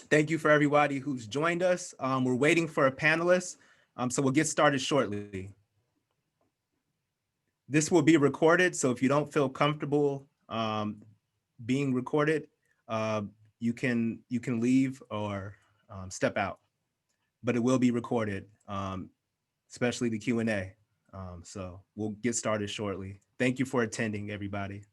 Thank you for everybody who's joined us. We're waiting for a panelist, so we'll get started shortly. This will be recorded, so if you don't feel comfortable being recorded, uh, you can leave or step out. But it will be recorded, especially the Q&A. So we'll get started shortly. Thank you for attending, everybody.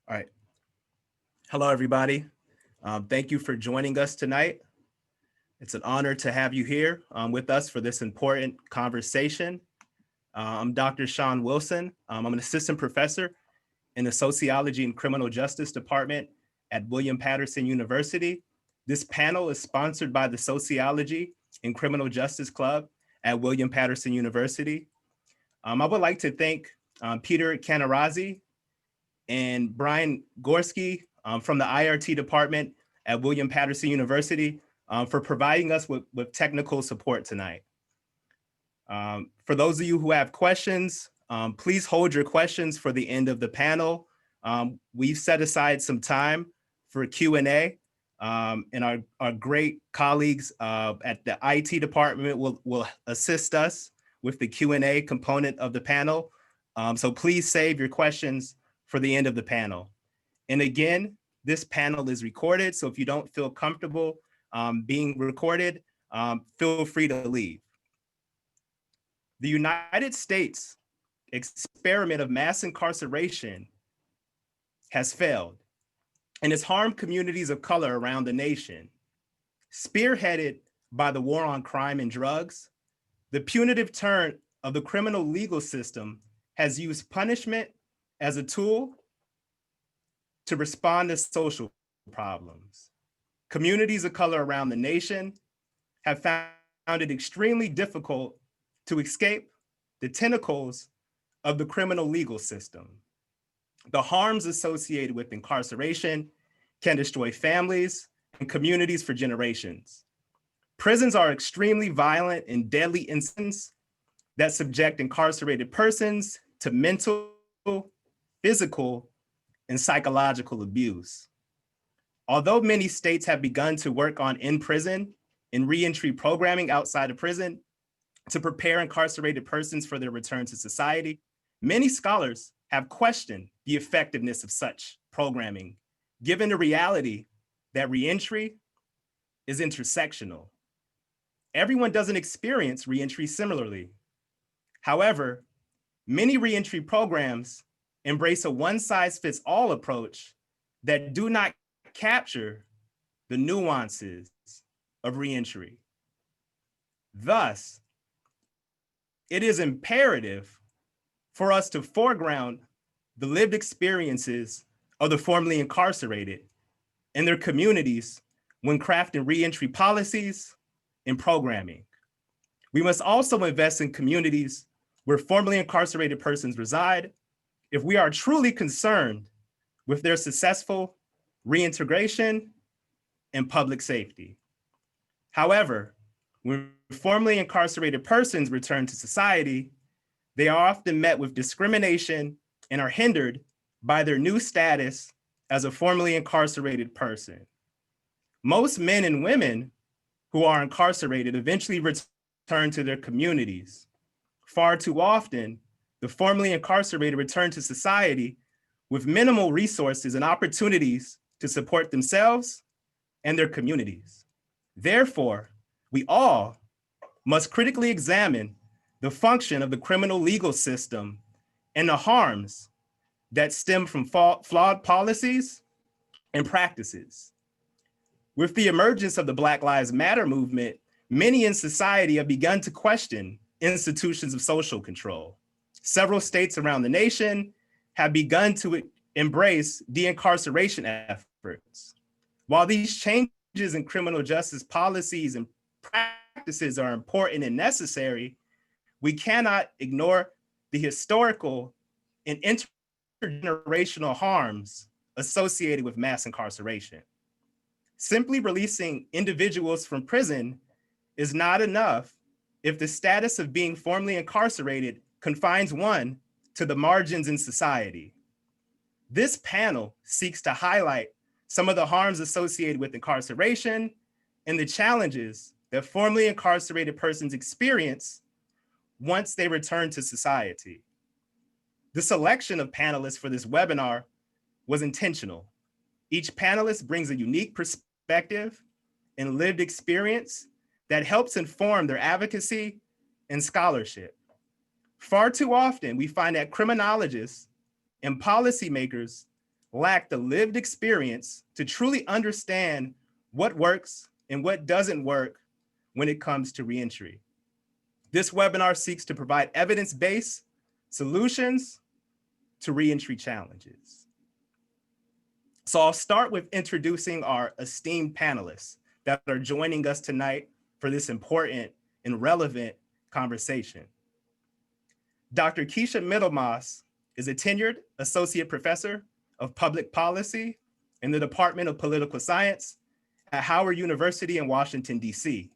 All right. Hello, everybody. Thank you for joining us tonight. It's an honor to have you here with us for this important conversation. I'm Dr. Sean Wilson. I'm an assistant professor in the Sociology and Criminal Justice Department at William Patterson University. This panel is sponsored by the Sociology and Criminal Justice Club at William Patterson University. I would like to thank Peter Canarazzi and Brian Gorski from the IRT department at William Patterson University for providing us with technical support tonight. For those of you who have questions, please hold your questions for the end of the panel. We've set aside some time for Q&A, and our great colleagues at the IT department will assist us with the Q&A component of the panel. So please save your questions for the end of the panel. And again, this panel is recorded, so if you don't feel comfortable being recorded, feel free to leave. The United States experiment of mass incarceration has failed and has harmed communities of color around the nation. Spearheaded by the war on crime and drugs, the punitive turn of the criminal legal system has used punishment as a tool to respond to social problems. Communities of color around the nation have found it extremely difficult to escape the tentacles of the criminal legal system. The harms associated with incarceration can destroy families and communities for generations. Prisons are extremely violent and deadly incidents that subject incarcerated persons to mental, physical, and psychological abuse. Although many states have begun to work on in-prison and reentry programming outside of prison to prepare incarcerated persons for their return to society, many scholars have questioned the effectiveness of such programming, given the reality that reentry is intersectional. Everyone doesn't experience reentry similarly. However, many reentry programs embrace a one-size-fits-all approach that do not capture the nuances of reentry. Thus, it is imperative for us to foreground the lived experiences of the formerly incarcerated and their communities when crafting reentry policies and programming. We must also invest in communities where formerly incarcerated persons reside if we are truly concerned with their successful reintegration and public safety. However, when formerly incarcerated persons return to society, they are often met with discrimination and are hindered by their new status as a formerly incarcerated person. Most men and women who are incarcerated eventually return to their communities. Far too often, the formerly incarcerated return to society with minimal resources and opportunities to support themselves and their communities. Therefore, we all must critically examine the function of the criminal legal system and the harms that stem from flawed policies and practices. With the emergence of the Black Lives Matter movement, many in society have begun to question institutions of social control. Several states around the nation have begun to embrace de-incarceration efforts. While these changes in criminal justice policies and practices are important and necessary, we cannot ignore the historical and intergenerational harms associated with mass incarceration. Simply releasing individuals from prison is not enough if the status of being formerly incarcerated confines one to the margins in society. This panel seeks to highlight some of the harms associated with incarceration and the challenges that formerly incarcerated persons experience once they return to society. The selection of panelists for this webinar was intentional. Each panelist brings a unique perspective and lived experience that helps inform their advocacy and scholarship. Far too often, we find that criminologists and policymakers lack the lived experience to truly understand what works and what doesn't work when it comes to reentry. This webinar seeks to provide evidence-based solutions to reentry challenges. So I'll start with introducing our esteemed panelists that are joining us tonight for this important and relevant conversation. Dr. Keisha Middlemas is a tenured associate professor of public policy in the Department of Political Science at Howard University in Washington, D.C.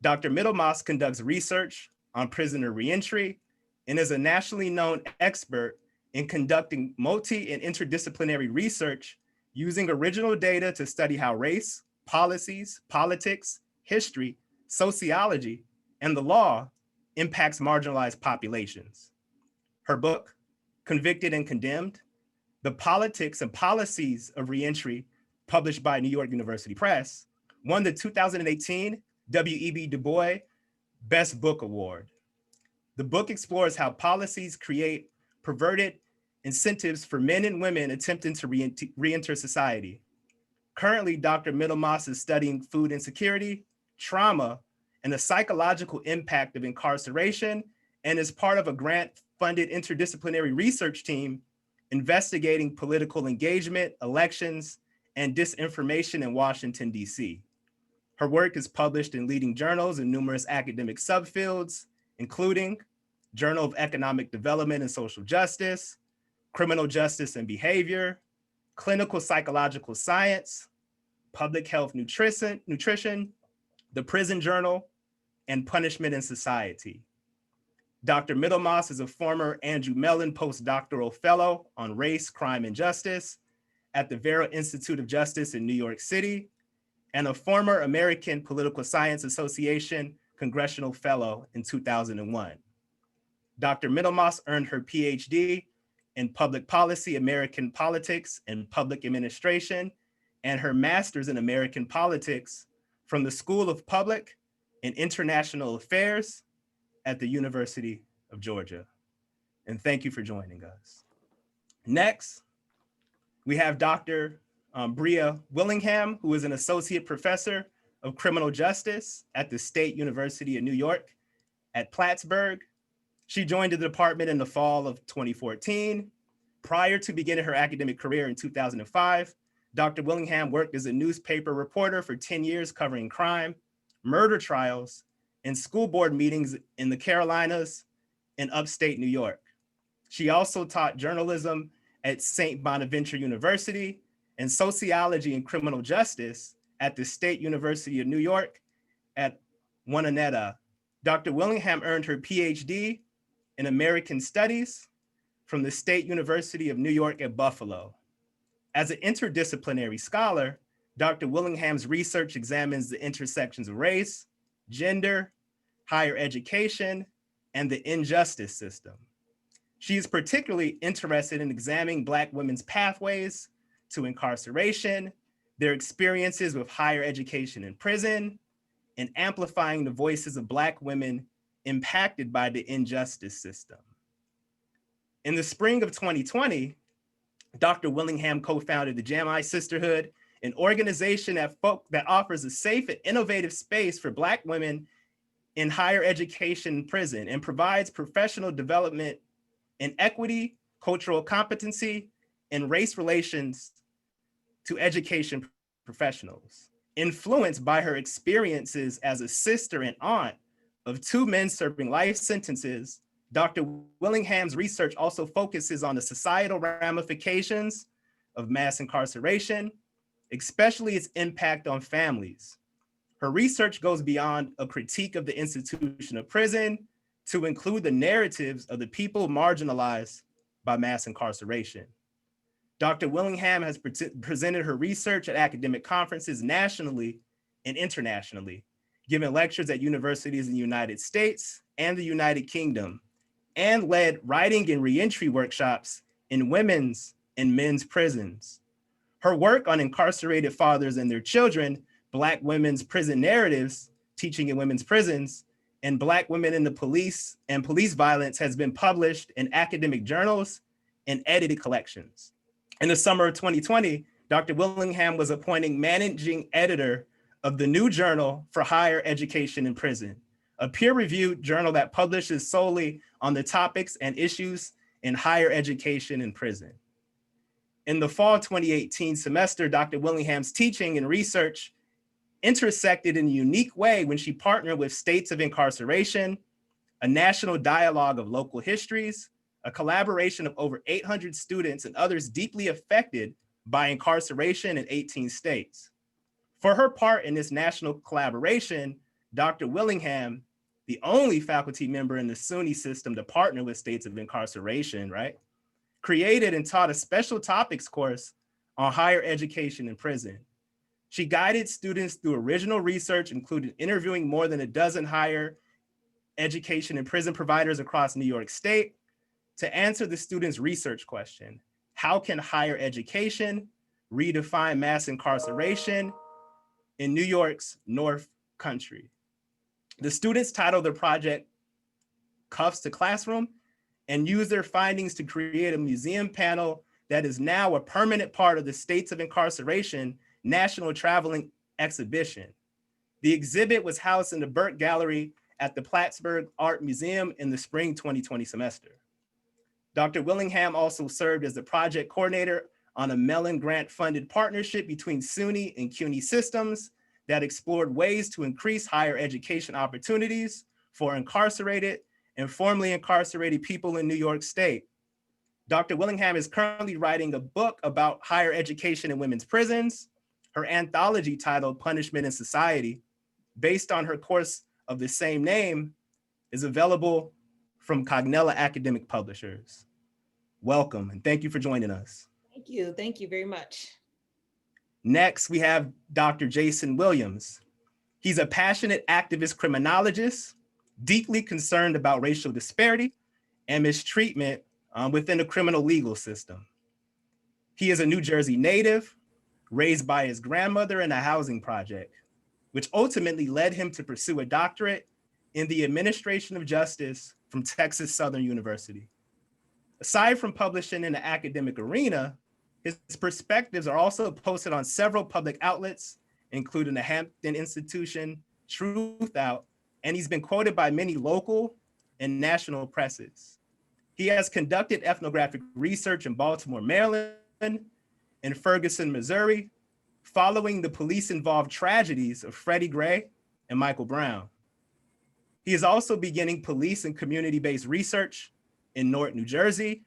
Dr. Middlemas conducts research on prisoner reentry and is a nationally known expert in conducting multi and interdisciplinary research using original data to study how race, policies, politics, history, sociology, and the law impacts marginalized populations. Her book, Convicted and Condemned: The Politics and Policies of Reentry, published by New York University Press, won the 2018 W.E.B. Du Bois Best Book Award. The book explores how policies create perverted incentives for men and women attempting to reenter society. Currently, Dr. Middlemas is studying food insecurity, trauma, and the psychological impact of incarceration, and is part of a grant-funded interdisciplinary research team investigating political engagement, elections, and disinformation in Washington, D.C. Her work is published in leading journals in numerous academic subfields, including Journal of Economic Development and Social Justice, Criminal Justice and Behavior, clinical psychological science, public health nutrition, the prison journal, and punishment in society. Dr. Middlemas is a former Andrew Mellon postdoctoral fellow on race, crime, and justice at the Vera Institute of Justice in New York City, and a former American Political Science Association Congressional Fellow in 2001. Dr. Middlemas earned her PhD in Public Policy, American Politics, and Public Administration, and her Master's in American Politics from the School of Public and International Affairs at the University of Georgia. And thank you for joining us. Next, we have Dr. Bria Willingham, who is an associate professor of criminal justice at the State University of New York at Plattsburgh. She joined the department in the fall of 2014. Prior to beginning her academic career in 2005, Dr. Willingham worked as a newspaper reporter for 10 years covering crime, murder trials, and school board meetings in the Carolinas and upstate New York. She also taught journalism at St. Bonaventure University and sociology and criminal justice at the State University of New York at Wananetta. Dr. Willingham earned her PhD in American Studies from the State University of New York at Buffalo. As an interdisciplinary scholar, Dr. Willingham's research examines the intersections of race, gender, higher education, and the injustice system. She is particularly interested in examining Black women's pathways to incarceration, their experiences with higher education in prison, and amplifying the voices of Black women impacted by the injustice system. In the spring of 2020, Dr. Willingham co-founded the Jamai Sisterhood, an organization that offers a safe and innovative space for Black women in higher education and prison, and provides professional development in equity, cultural competency, and race relations to education professionals. Influenced by her experiences as a sister and aunt of two men serving life sentences, Dr. Willingham's research also focuses on the societal ramifications of mass incarceration, especially its impact on families. Her research goes beyond a critique of the institution of prison to include the narratives of the people marginalized by mass incarceration. Dr. Willingham has presented her research at academic conferences nationally and internationally, given lectures at universities in the United States and the United Kingdom, and led writing and reentry workshops in women's and men's prisons. Her work on incarcerated fathers and their children, Black women's prison narratives, teaching in women's prisons, and Black women in the police and police violence has been published in academic journals and edited collections. In the summer of 2020, Dr. Willingham was appointed managing editor of the New Journal for Higher Education in Prison, a peer-reviewed journal that publishes solely on the topics and issues in higher education in prison. In the fall 2018 semester, Dr. Willingham's teaching and research intersected in a unique way when she partnered with States of Incarceration, a national dialogue of local histories, a collaboration of over 800 students and others deeply affected by incarceration in 18 states. For her part in this national collaboration, Dr. Willingham, the only faculty member in the SUNY system to partner with States of Incarceration, right, created and taught a special topics course on higher education in prison. She guided students through original research, including interviewing more than a dozen higher education and prison providers across New York State to answer the students' research question: how can higher education redefine mass incarceration in New York's North Country? The students titled their project Cuffs to Classroom and used their findings to create a museum panel that is now a permanent part of the States of Incarceration National Traveling Exhibition. The exhibit was housed in the Burke Gallery at the Plattsburgh Art Museum in the spring 2020 semester. Dr. Willingham also served as the project coordinator on a Mellon grant-funded partnership between SUNY and CUNY systems that explored ways to increase higher education opportunities for incarcerated and formerly incarcerated people in New York State. Dr. Willingham is currently writing a book about higher education in women's prisons. Her anthology titled Punishment in Society, based on her course of the same name, is available from Cognella Academic Publishers. Welcome, and thank you for joining us. Thank you. Thank you very much. Next, we have Dr. Jason Williams. He's a passionate activist criminologist, deeply concerned about racial disparity and mistreatment within the criminal legal system. He is a New Jersey native, raised by his grandmother in a housing project, which ultimately led him to pursue a doctorate in the administration of justice from Texas Southern University. Aside from publishing in the academic arena, his perspectives are also posted on several public outlets, including the Hampton Institution, Truth Out, and he's been quoted by many local and national presses. He has conducted ethnographic research in Baltimore, Maryland, and Ferguson, Missouri, following the police-involved tragedies of Freddie Gray and Michael Brown. He is also beginning police and community-based research in Newark, New Jersey,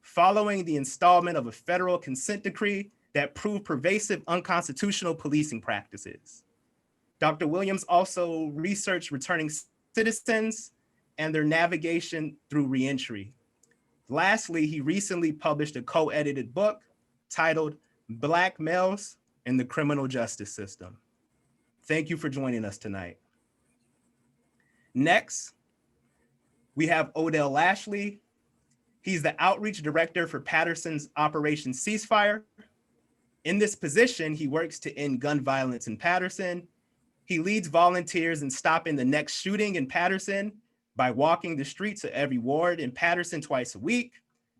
following the installment of a federal consent decree that proved pervasive unconstitutional policing practices. Dr. Williams also researched returning citizens and their navigation through reentry. Lastly, he recently published a co-edited book titled Black Males in the Criminal Justice System. Thank you for joining us tonight. Next, we have Odell Lashley. He's the outreach director for Patterson's Operation Ceasefire. In this position, he works to end gun violence in Patterson. He leads volunteers in stopping the next shooting in Patterson by walking the streets of every ward in Patterson twice a week,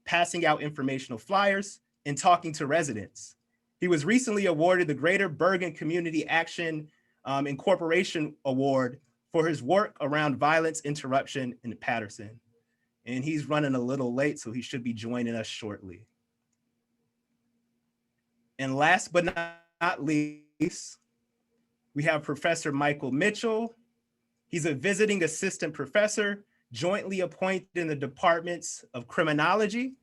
passing out informational flyers, and talking to residents. He was recently awarded the Greater Bergen Community Action Incorporation Award for his work around violence interruption in Patterson. And he's running a little late, so he should be joining us shortly. And last but not least, we have Professor Michael Mitchell. He's a visiting assistant professor, jointly appointed in the departments of criminology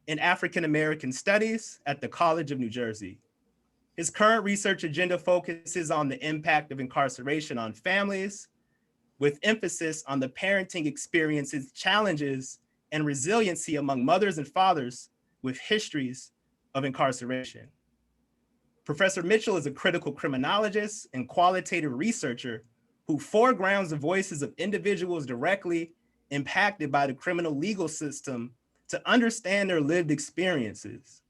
and African American studies at the College of New Jersey. His current research agenda focuses on the impact of incarceration on families, with emphasis on the parenting experiences, challenges, and resiliency among mothers and fathers with histories of incarceration. Professor Mitchell is a critical criminologist and qualitative researcher who foregrounds the voices of individuals directly impacted by the criminal legal system to understand their lived experiences.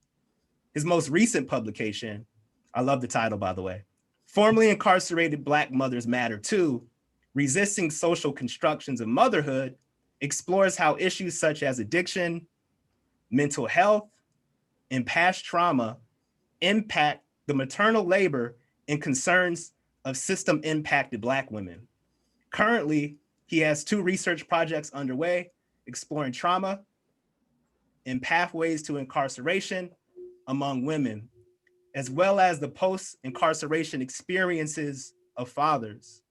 His most recent publication, I love the title, by the way, Formerly Incarcerated Black Mothers Matter Too, Resisting Social Constructions of Motherhood, explores how issues such as addiction, mental health, and past trauma impact the maternal labor and concerns of system-impacted Black women. Currently, he has 2 research projects underway, exploring trauma and pathways to incarceration among women, as well as the post-incarceration experiences of fathers.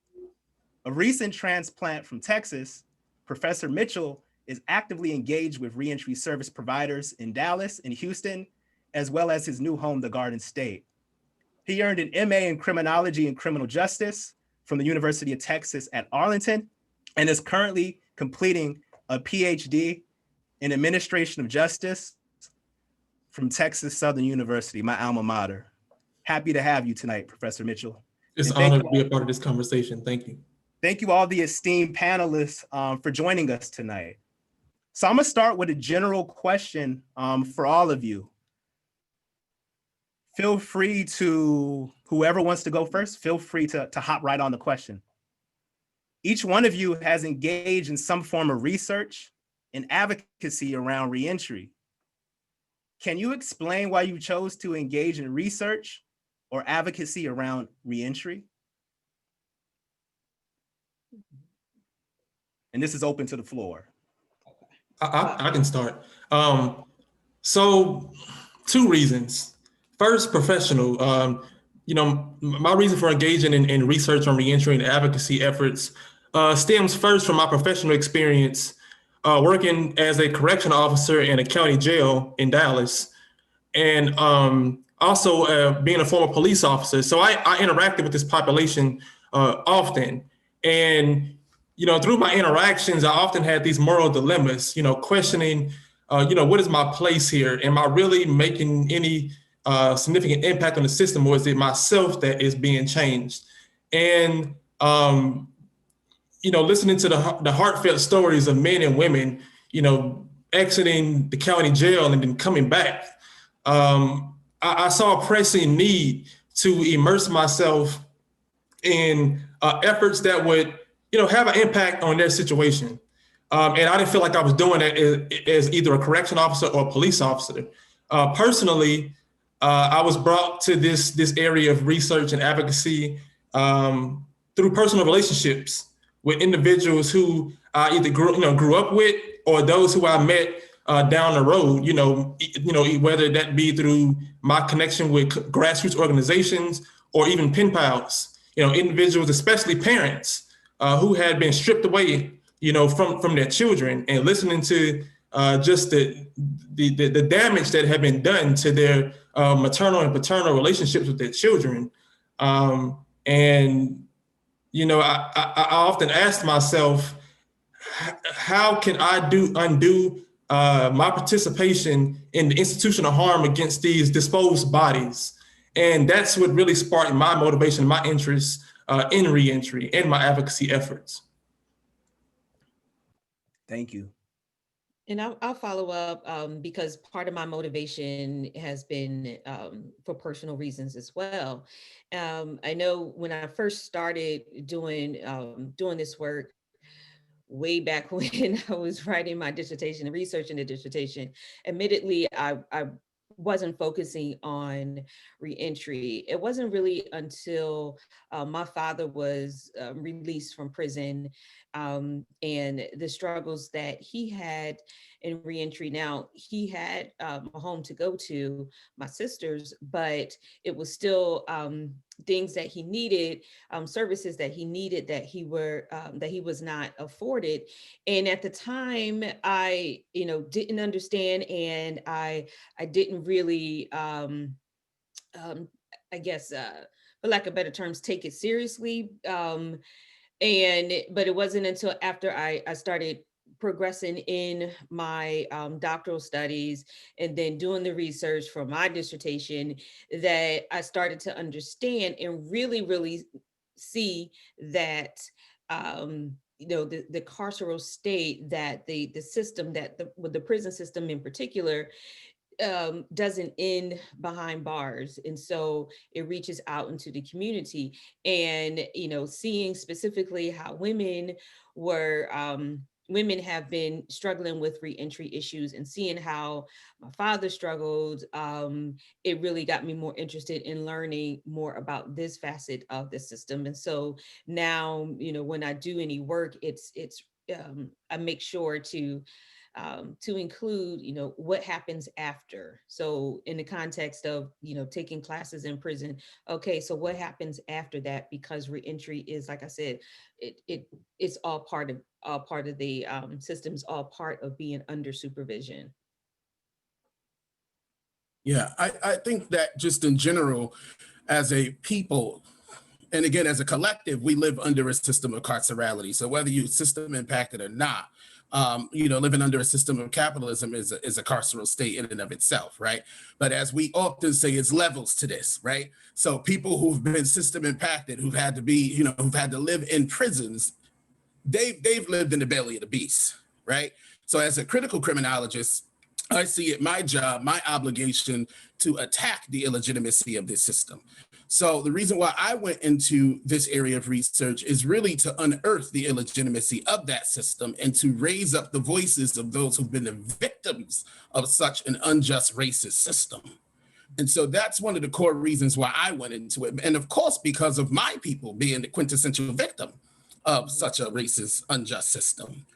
A recent transplant from Texas, Professor Mitchell is actively engaged with reentry service providers in Dallas and Houston, as well as his new home, the Garden State. He earned an MA in criminology and criminal justice from the University of Texas at Arlington, and is currently completing a PhD in administration of justice from Texas Southern University, my alma mater. Happy to have you tonight, Professor Mitchell. It's an honor to be a part of this conversation. Thank you. Thank you all the esteemed panelists for joining us tonight. So I'm gonna start with a general question for all of you. Feel free to, whoever wants to go first, feel free to hop right on the question. Each one of you has engaged in some form of research and advocacy around reentry. Can you explain why you chose to engage in research or advocacy around reentry? And this is open to the floor. I can start. So 2 reasons. First, professional. My reason for engaging in research on reentry and advocacy efforts stems first from my professional experience working as a correction officer in a county jail in Dallas, and also being a former police officer. So I interacted with this population often. And, through my interactions, I often had these moral dilemmas, questioning, what is my place here? Am I really making any significant impact on the system, or is it myself that is being changed? And, listening to the heartfelt stories of men and women, exiting the county jail and then coming back, I saw a pressing need to immerse myself in efforts that would, have an impact on their situation. And I didn't feel like I was doing that as either a correction officer or a police officer. Personally, I was brought to this area of research and advocacy through personal relationships with individuals who I either grew up with, or those who I met down the road. Whether that be through my connection with grassroots organizations or even pen pals. Individuals, especially parents, who had been stripped away, from their children, and listening to just the damage that had been done to their maternal and paternal relationships with their children. And I often asked myself, how can I undo my participation in the institutional harm against these disposed bodies? And that's what really sparked my motivation, my interest in reentry and my advocacy efforts. Thank you. And I'll follow up because part of my motivation has been for personal reasons as well. I know when I first started doing this work, way back when I was writing my dissertation and researching the dissertation, admittedly, I wasn't focusing on reentry. It wasn't really until my father was released from prison and the struggles that he had in reentry. Now, he had a home to go to, my sisters, but it was still things that he needed, services that he needed that he was not afforded. And at the time, I didn't understand, and I didn't really I guess for lack of better terms, take it seriously. But it wasn't until after I started progressing in my doctoral studies and then doing the research for my dissertation that I started to understand and really see that the carceral state, that the system, that the prison system in particular, doesn't end behind bars. And so it reaches out into the community. And, seeing specifically how women have been struggling with reentry issues, and seeing how my father struggled, it really got me more interested in learning more about this facet of the system. And so now, when I do any work, it's I make sure to include, what happens after. So in the context of, taking classes in prison, okay, so what happens after that? Because reentry is, like I said, it's all part of the systems, all part of being under supervision. Yeah, I think that just in general, as a people, and again, as a collective, we live under a system of carcerality. So whether you system impacted or not, living under a system of capitalism is a carceral state in and of itself, right? But as we often say, it's levels to this, right? So people who've been system impacted, who've had to be, who've had to live in prisons, they've lived in the belly of the beast, right? So as a critical criminologist, I see it my job, my obligation to attack the illegitimacy of this system. So the reason why I went into this area of research is really to unearth the illegitimacy of that system and to raise up the voices of those who've been the victims of such an unjust racist system. And so that's one of the core reasons why I went into it. And of course, because of my people being the quintessential victim of such a racist, unjust system.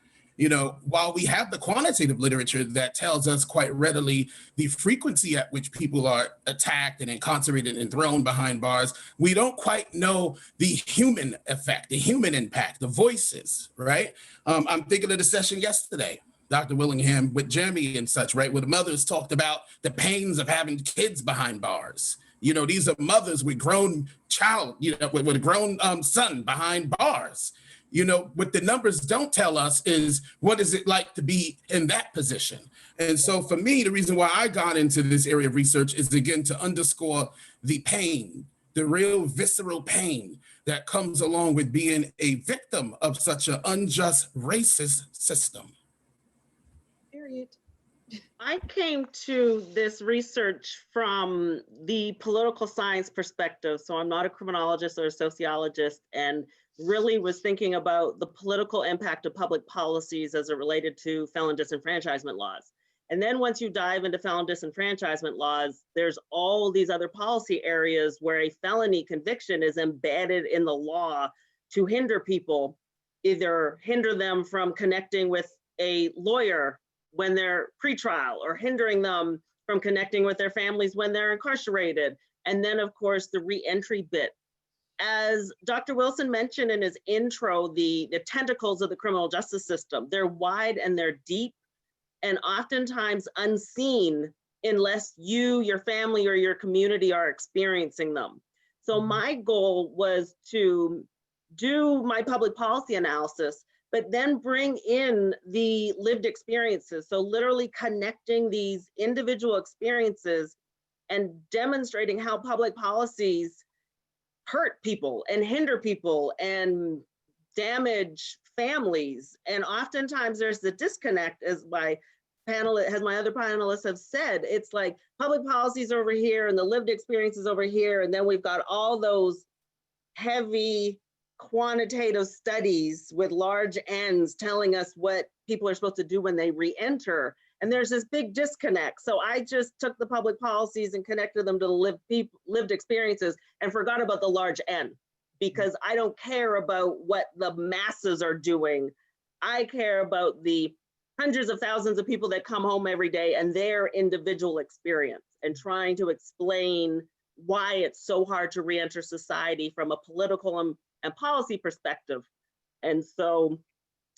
While we have the quantitative literature that tells us quite readily the frequency at which people are attacked and incarcerated and thrown behind bars, we don't quite know the human effect, the human impact, the voices, right? I'm thinking of the session yesterday, Dr. Willingham with Jamie and such, right? Where the mothers talked about the pains of having kids behind bars. You know, these are mothers with grown child, you know, with a grown son behind bars. You know, what the numbers don't tell us is what is it like to be in that position? And so for me, the reason why I got into this area of research is, again, to underscore the pain, the real visceral pain that comes along with being a victim of such an unjust, racist system. Period. I came to this research from the political science perspective. So I'm not a criminologist or a sociologist, and really was thinking about the political impact of public policies as it related to felon disenfranchisement laws. And then once you dive into felon disenfranchisement laws, there's all these other policy areas where a felony conviction is embedded in the law to hinder people, either hinder them from connecting with a lawyer when they're pretrial, or hindering them from connecting with their families when they're incarcerated. And then, of course, the reentry bit. As Dr. Wilson mentioned in his intro, the tentacles of the criminal justice system, they're wide and they're deep, and oftentimes unseen unless you, your family, or your community are experiencing them. So my goal was to do my public policy analysis, but then bring in the lived experiences. So literally connecting these individual experiences and demonstrating how public policies hurt people and hinder people and damage families. And oftentimes there's the disconnect, as my other panelists have said. It's like public policies over here and the lived experiences over here. And then we've got all those heavy quantitative studies with large N's telling us what people are supposed to do when they re-enter. And there's this big disconnect. So I just took the public policies and connected them to the lived experiences and forgot about the large N, because I don't care about what the masses are doing. I care about the hundreds of thousands of people that come home every day and their individual experience, and trying to explain why it's so hard to re-enter society from a political and policy perspective. And so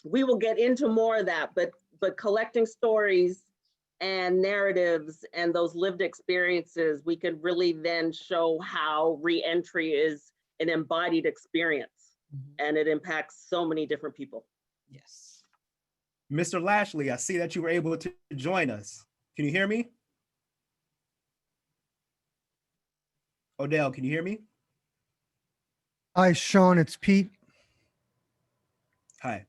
we will get into more of that, but collecting stories and narratives and those lived experiences, we can really then show how re-entry is an embodied experience, and it impacts so many different people. Yes. Mr. Lashley, I see that you were able to join us. Can you hear me? Odell, can you hear me? Hi, Sean, it's Pete. Hi.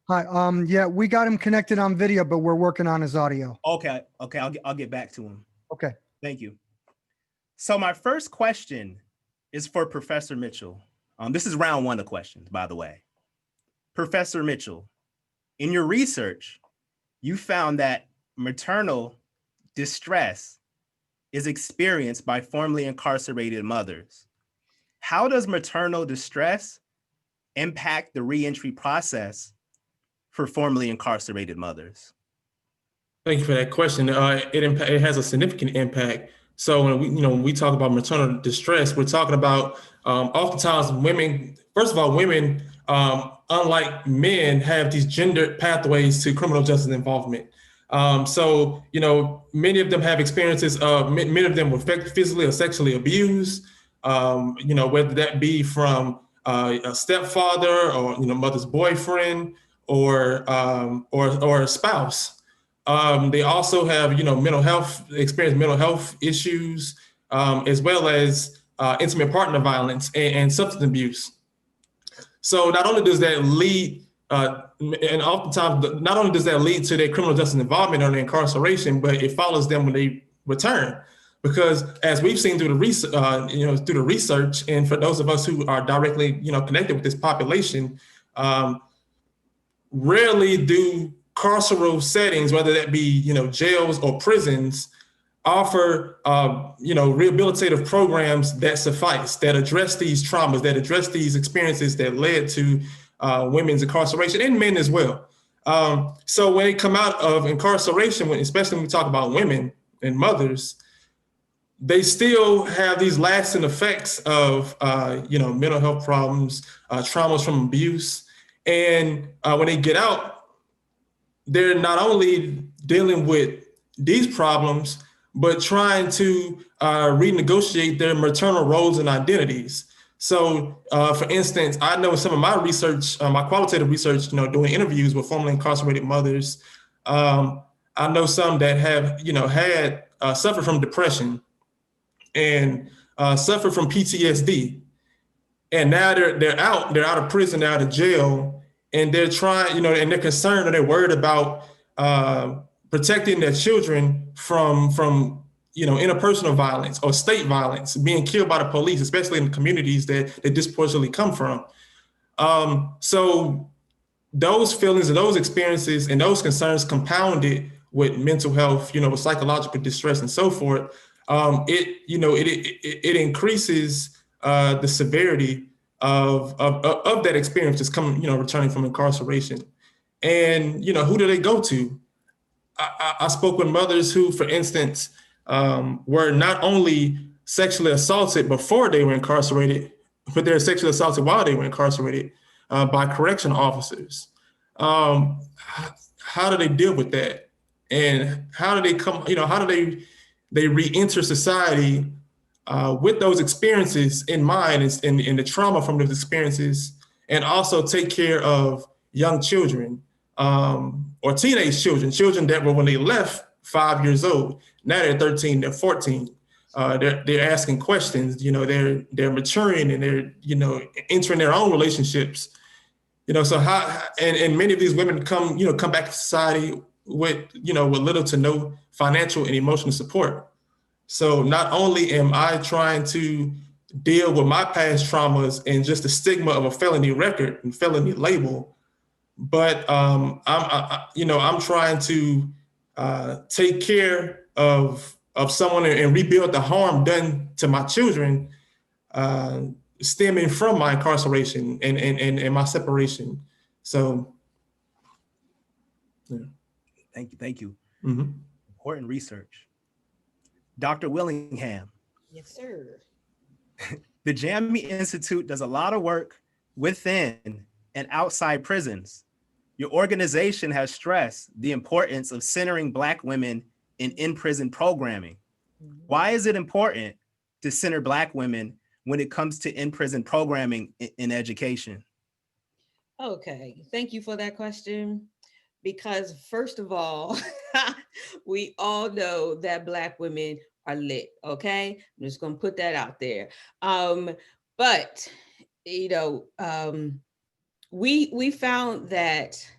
Hi, yeah, we got him connected on video, but we're working on his audio. Okay, I'll get back to him. Okay. Thank you. So my first question is for Professor Mitchell. This is round one of questions, by the way. Professor Mitchell, in your research, you found that maternal distress is experienced by formerly incarcerated mothers. How does maternal distress impact the reentry process for formerly incarcerated mothers? Thank you for that question. It has a significant impact. So when we talk about maternal distress, we're talking about oftentimes women. First of all, women, unlike men, have these gendered pathways to criminal justice involvement. So many of them have experiences. Many of them were physically or sexually abused. Whether that be from a stepfather or mother's boyfriend or a spouse. They also have mental health issues, as well as intimate partner violence and substance abuse. So not only does that lead, and oftentimes not only does that lead to their criminal justice involvement or their incarceration, but it follows them when they return. Because as we've seen through the research, and for those of us who are directly connected with this population, rarely do carceral settings, whether that be jails or prisons, offer rehabilitative programs that suffice, that address these traumas, that address these experiences that led to women's incarceration, and men as well. So when they come out of incarceration, especially when we talk about women and mothers, they still have these lasting effects of mental health problems, traumas from abuse, and when they get out, they're not only dealing with these problems, but trying to renegotiate their maternal roles and identities. So, for instance, I know some of my research, my qualitative research, doing interviews with formerly incarcerated mothers, I know some that have, had suffered from depression and suffered from PTSD, and now they're out of prison, they're out of jail, and they're trying, and they're concerned and they're worried about protecting their children from interpersonal violence or state violence, being killed by the police, especially in the communities that they disproportionately come from. So those feelings and those experiences and those concerns compounded with mental health, with psychological distress and so forth, it increases the severity of that experience just coming, returning from incarceration. And, who do they go to? I spoke with mothers who, for instance, were not only sexually assaulted before they were incarcerated, but they're sexually assaulted while they were incarcerated by correctional officers. How do they deal with that? And how do they how do they re-enter society with those experiences in mind and the trauma from those experiences, and also take care of young children or teenage children that were, when they left, 5 years old. Now they're 13, they're 14. They're asking questions, they're maturing and they're, entering their own relationships. So how, and many of these women come back to society with, with little to no financial and emotional support. So not only am I trying to deal with my past traumas and just the stigma of a felony record and felony label, but I'm trying to take care of someone and rebuild the harm done to my children, stemming from my incarceration and my separation. So, yeah. Thank you. Mm-hmm. Important research. Dr. Willingham. Yes, sir. The Jamie Institute does a lot of work within and outside prisons. Your organization has stressed the importance of centering Black women in prison programming. Why is it important to center Black women when it comes to in-prison programming in education? Okay, thank you for that question. Because first of all, we all know that Black women are lit, okay? I'm just gonna put that out there. But we found that,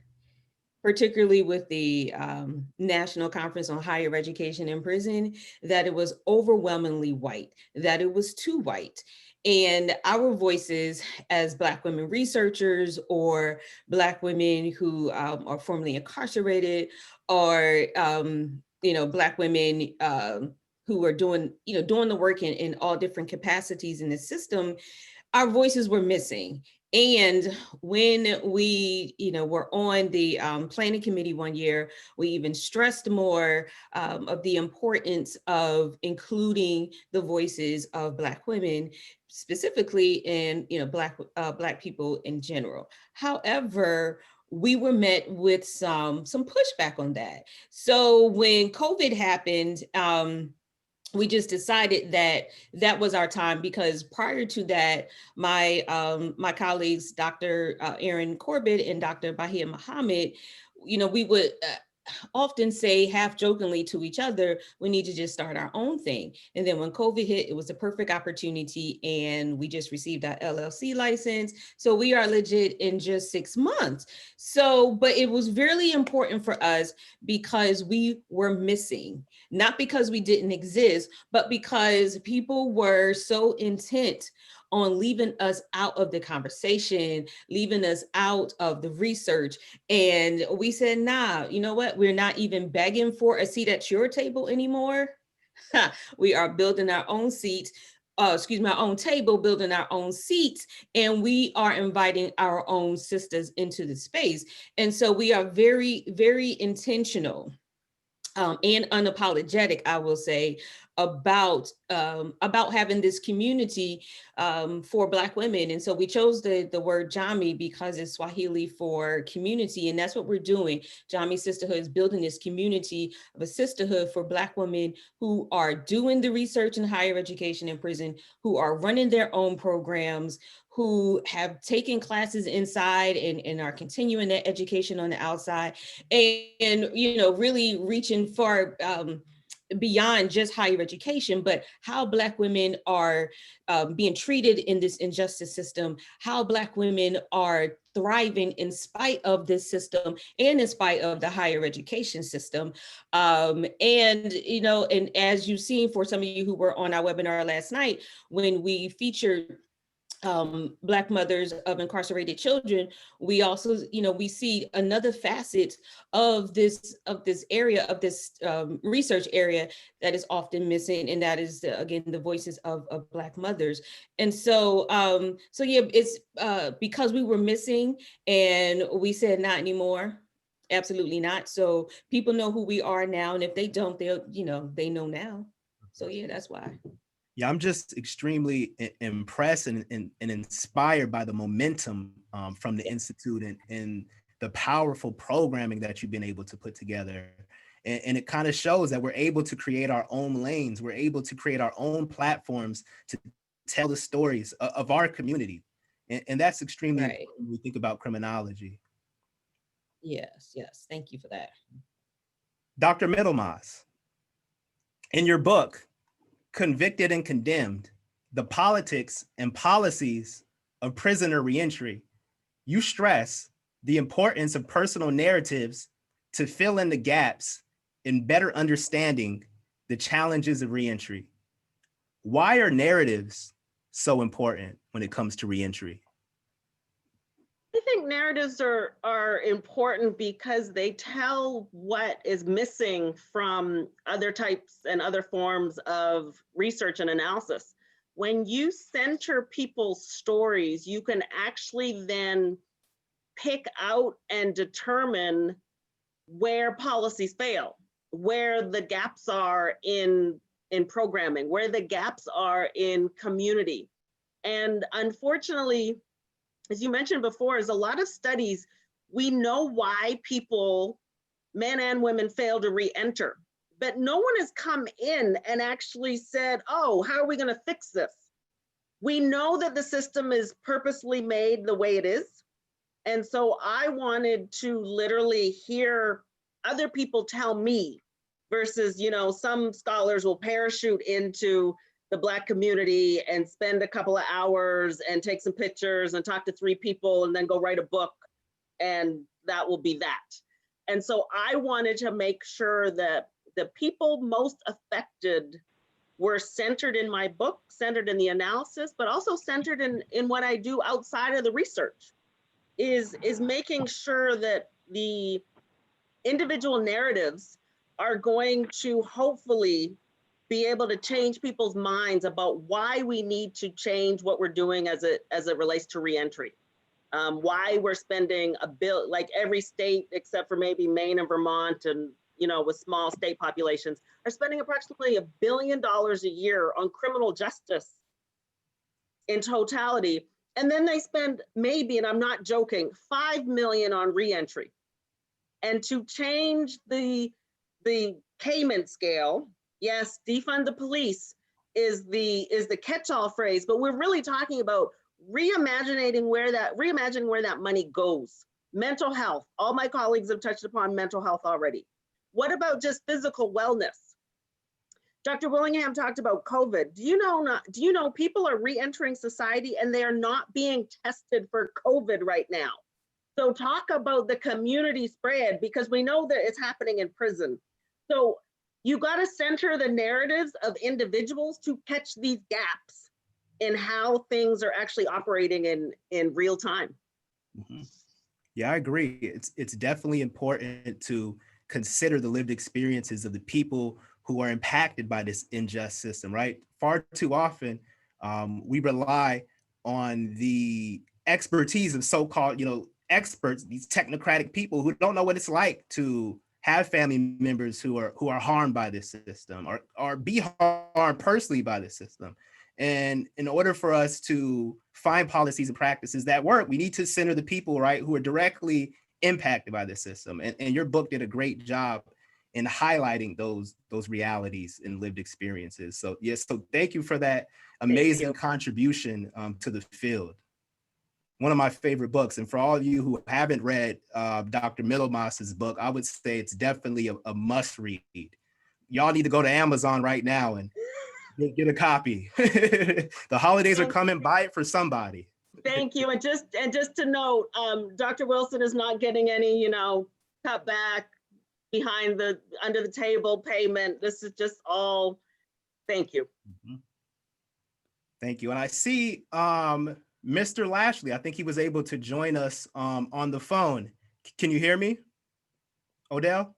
particularly with the National Conference on Higher Education in Prison, that it was overwhelmingly white, that it was too white. And our voices as Black women researchers or Black women who are formerly incarcerated, or Black women who are doing the work in all different capacities in the system, our voices were missing. And when we, were on the planning committee one year, we even stressed more of the importance of including the voices of Black women, specifically, and Black people in general. However, we were met with some pushback on that. So when COVID happened, we just decided that that was our time, because prior to that, my colleagues, Dr. Aaron Corbett and Dr. Bahia Muhammad, we would often say half jokingly to each other, we need to just start our own thing. And then when COVID hit, it was a perfect opportunity, and we just received our LLC license. So we are legit in just 6 months. So, but it was really important for us because we were missing, not because we didn't exist, but because people were so intent on leaving us out of the conversation, leaving us out of the research. And we said, nah, you know what? We're not even begging for a seat at your table anymore. We are building our own seats, our own table, building our own seats, and we are inviting our own sisters into the space. And so we are very, very intentional and unapologetic, I will say, about having this community for Black women. And so we chose the word Jami because it's Swahili for community, and that's what we're doing. Jami Sisterhood is building this community of a sisterhood for Black women who are doing the research in higher education in prison, who are running their own programs, who have taken classes inside and are continuing their education on the outside, and you know, really reaching far beyond just higher education, but how Black women are being treated in this injustice system, how Black women are thriving in spite of this system and in spite of the higher education system. And, you know, and as you've seen, for some of you who were on our webinar last night, when we featured Black mothers of incarcerated children, we also, you know, we see another facet of this area, of this research area that is often missing, and that is again the voices of Black mothers. And so so yeah, it's because we were missing, and we said not anymore. Absolutely not. So people know who we are now, and if they don't, they'll, you know, they know now. So yeah, that's why. Yeah, I'm just extremely impressed and inspired by the momentum from the Institute and the powerful programming that you've been able to put together. And it kind of shows that we're able to create our own lanes. We're able to create our own platforms to tell the stories of our community. And that's extremely important when we think about criminology. Yes, yes. Thank you for that. Dr. Middlemas, in your book, Convicted and Condemned, the Politics and Policies of Prisoner Reentry, you stress the importance of personal narratives to fill in the gaps in better understanding the challenges of reentry. Why are narratives so important when it comes to reentry? I think narratives are important because they tell what is missing from other types and other forms of research and analysis. When you center people's stories, you can actually then pick out and determine where policies fail, where the gaps are in programming, where the gaps are in community. And unfortunately, as you mentioned before, is a lot of studies, we know why people, men and women, fail to re-enter, but no one has come in and actually said, oh, how are we going to fix this? We know that the system is purposely made the way it is. And so I wanted to literally hear other people tell me versus, you know, some scholars will parachute into the Black community and spend a couple of hours and take some pictures and talk to 3 people and then go write a book, and that will be that. And so I wanted to make sure that the people most affected were centered in my book, centered in the analysis, but also centered in what I do outside of the research, is making sure that the individual narratives are going to hopefully be able to change people's minds about why we need to change what we're doing as it relates to reentry. Why we're spending like every state except for maybe Maine and Vermont, and you know, with small state populations, are spending approximately $1 billion a year on criminal justice in totality. And then they spend maybe, and I'm not joking, $5 million on reentry. And to change the payment scale, yes, defund the police is the catch-all phrase, but we're really talking about reimagining where that money goes. Mental health. All my colleagues have touched upon mental health already. What about just physical wellness? Dr. Willingham talked about COVID. Do you know people are re-entering society and they are not being tested for COVID right now? So talk about the community spread, because we know that it's happening in prison. So you got to center the narratives of individuals to catch these gaps in how things are actually operating in real time. Mm-hmm. Yeah, I agree. It's definitely important to consider the lived experiences of the people who are impacted by this unjust system, right? Far too often, we rely on the expertise of so-called, experts, these technocratic people who don't know what it's like to have family members who are harmed by this system, or be harmed personally by this system. And in order for us to find policies and practices that work, we need to center the people, right, who are directly impacted by the system. And your book did a great job in highlighting those realities and lived experiences. So yes, so thank you for that amazing contribution to the field. One of my favorite books. And for all of you who haven't read Dr. Middlemass's book, I would say it's definitely a must read. Y'all need to go to Amazon right now and get a copy. The holidays are coming, buy it for somebody. Thank you. And just to note, Dr. Wilson is not getting any, cut back behind the under the table payment. This is just all, thank you. Thank you. And I see Mr. Lashley, I think he was able to join us on the phone. Can you hear me, Odell?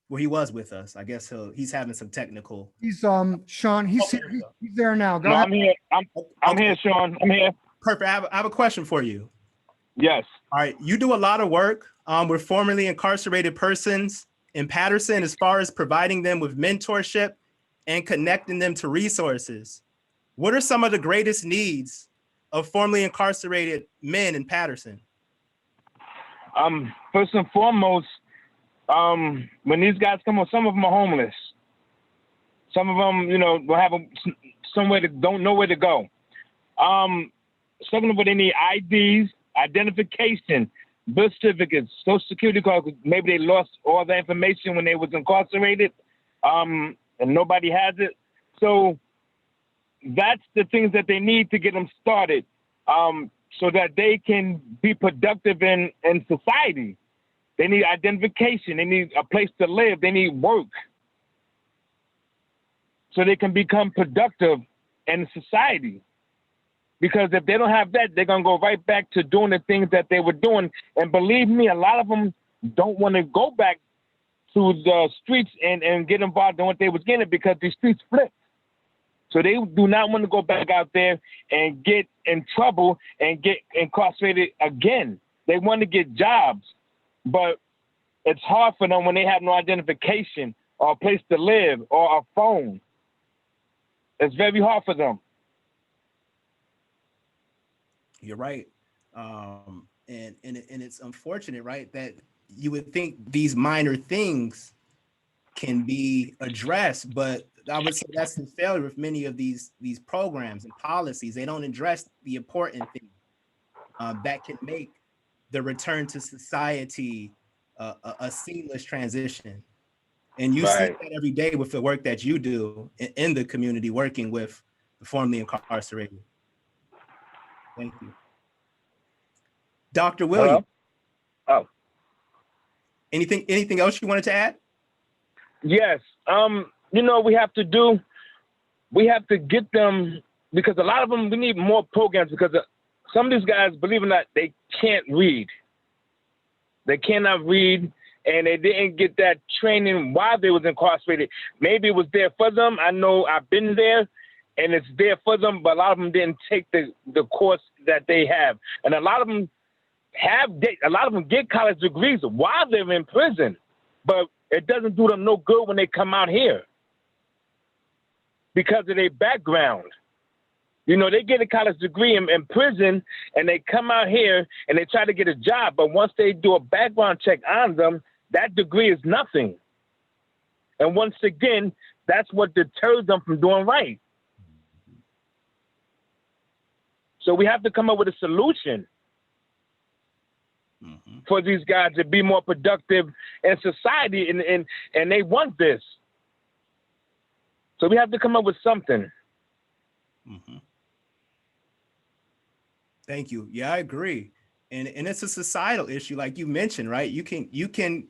Well, he was with us. I guess he's having some technical. He's Sean. He's there now. Go No, ahead. I'm here. I'm here, Sean. I'm here. Perfect. I have a question for you. Yes. All right. You do a lot of work with formerly incarcerated persons in Patterson as far as providing them with mentorship and connecting them to resources. What are some of the greatest needs of formerly incarcerated men in Patterson? First and foremost, when these guys come on, some of them are homeless. Some of them, will have somewhere to don't know where to go. Some of them, they need IDs, identification, birth certificates, social security cards. Maybe they lost all the information when they was incarcerated, and nobody has it. So that's the things that they need to get them started, so that they can be productive in society. They need identification. They need a place to live. They need work so they can become productive in society. Because if they don't have that, they're going to go right back to doing the things that they were doing. And believe me, a lot of them don't want to go back to the streets and get involved in what they was getting, because the streets flipped. So they do not want to go back out there and get in trouble and get incarcerated again. They want to get jobs, but it's hard for them when they have no identification or a place to live or a phone. It's very hard for them. You're right. And it's unfortunate, right, that you would think these minor things can be addressed, but I would say that's the failure of many of these programs and policies. They don't address the important things that can make the return to society a seamless transition. And you see that every day with the work that you do in the community, working with the formerly incarcerated. Thank you. Dr. Williams. Hello? Oh. Anything else you wanted to add? Yes. We have to get them, because a lot of them, we need more programs, because some of these guys, believe it or not, they can't read. They cannot read, and they didn't get that training while they was incarcerated. Maybe it was there for them. I know I've been there, and it's there for them, but a lot of them didn't take the course that they have. And a lot of them get college degrees while they're in prison, but it doesn't do them no good when they come out here because of their background. They get a college degree in prison, and they come out here and they try to get a job. But once they do a background check on them, that degree is nothing. And once again, that's what deters them from doing right. So we have to come up with a solution for these guys to be more productive in society, and they want this. So we have to come up with something. Thank you. Yeah, I agree. And it's a societal issue, like you mentioned, right? You can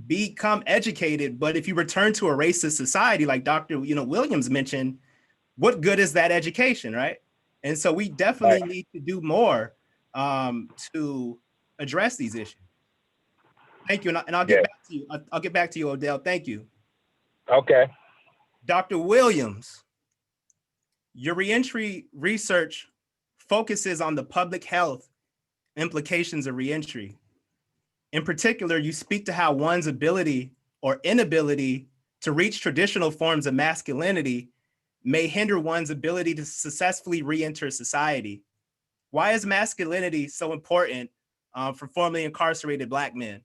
become educated, but if you return to a racist society, like Dr. Williams mentioned, what good is that education, right? And so we definitely need to do more to address these issues. Thank you. And I'll get back to you. I'll get back to you, Odell. Thank you. Okay. Dr. Williams, your reentry research focuses on the public health implications of reentry. In particular, you speak to how one's ability or inability to reach traditional forms of masculinity may hinder one's ability to successfully re-enter society. Why is masculinity so important for formerly incarcerated Black men?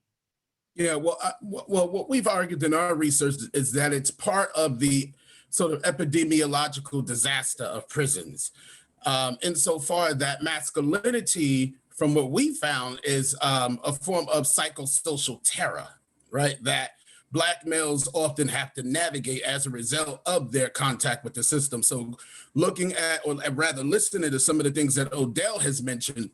Yeah, well, what we've argued in our research is that it's part of the sort of epidemiological disaster of prisons. Insofar that masculinity, from what we found, is a form of psychosocial terror, right? That Black males often have to navigate as a result of their contact with the system. So looking at, or rather listening to some of the things that Odell has mentioned,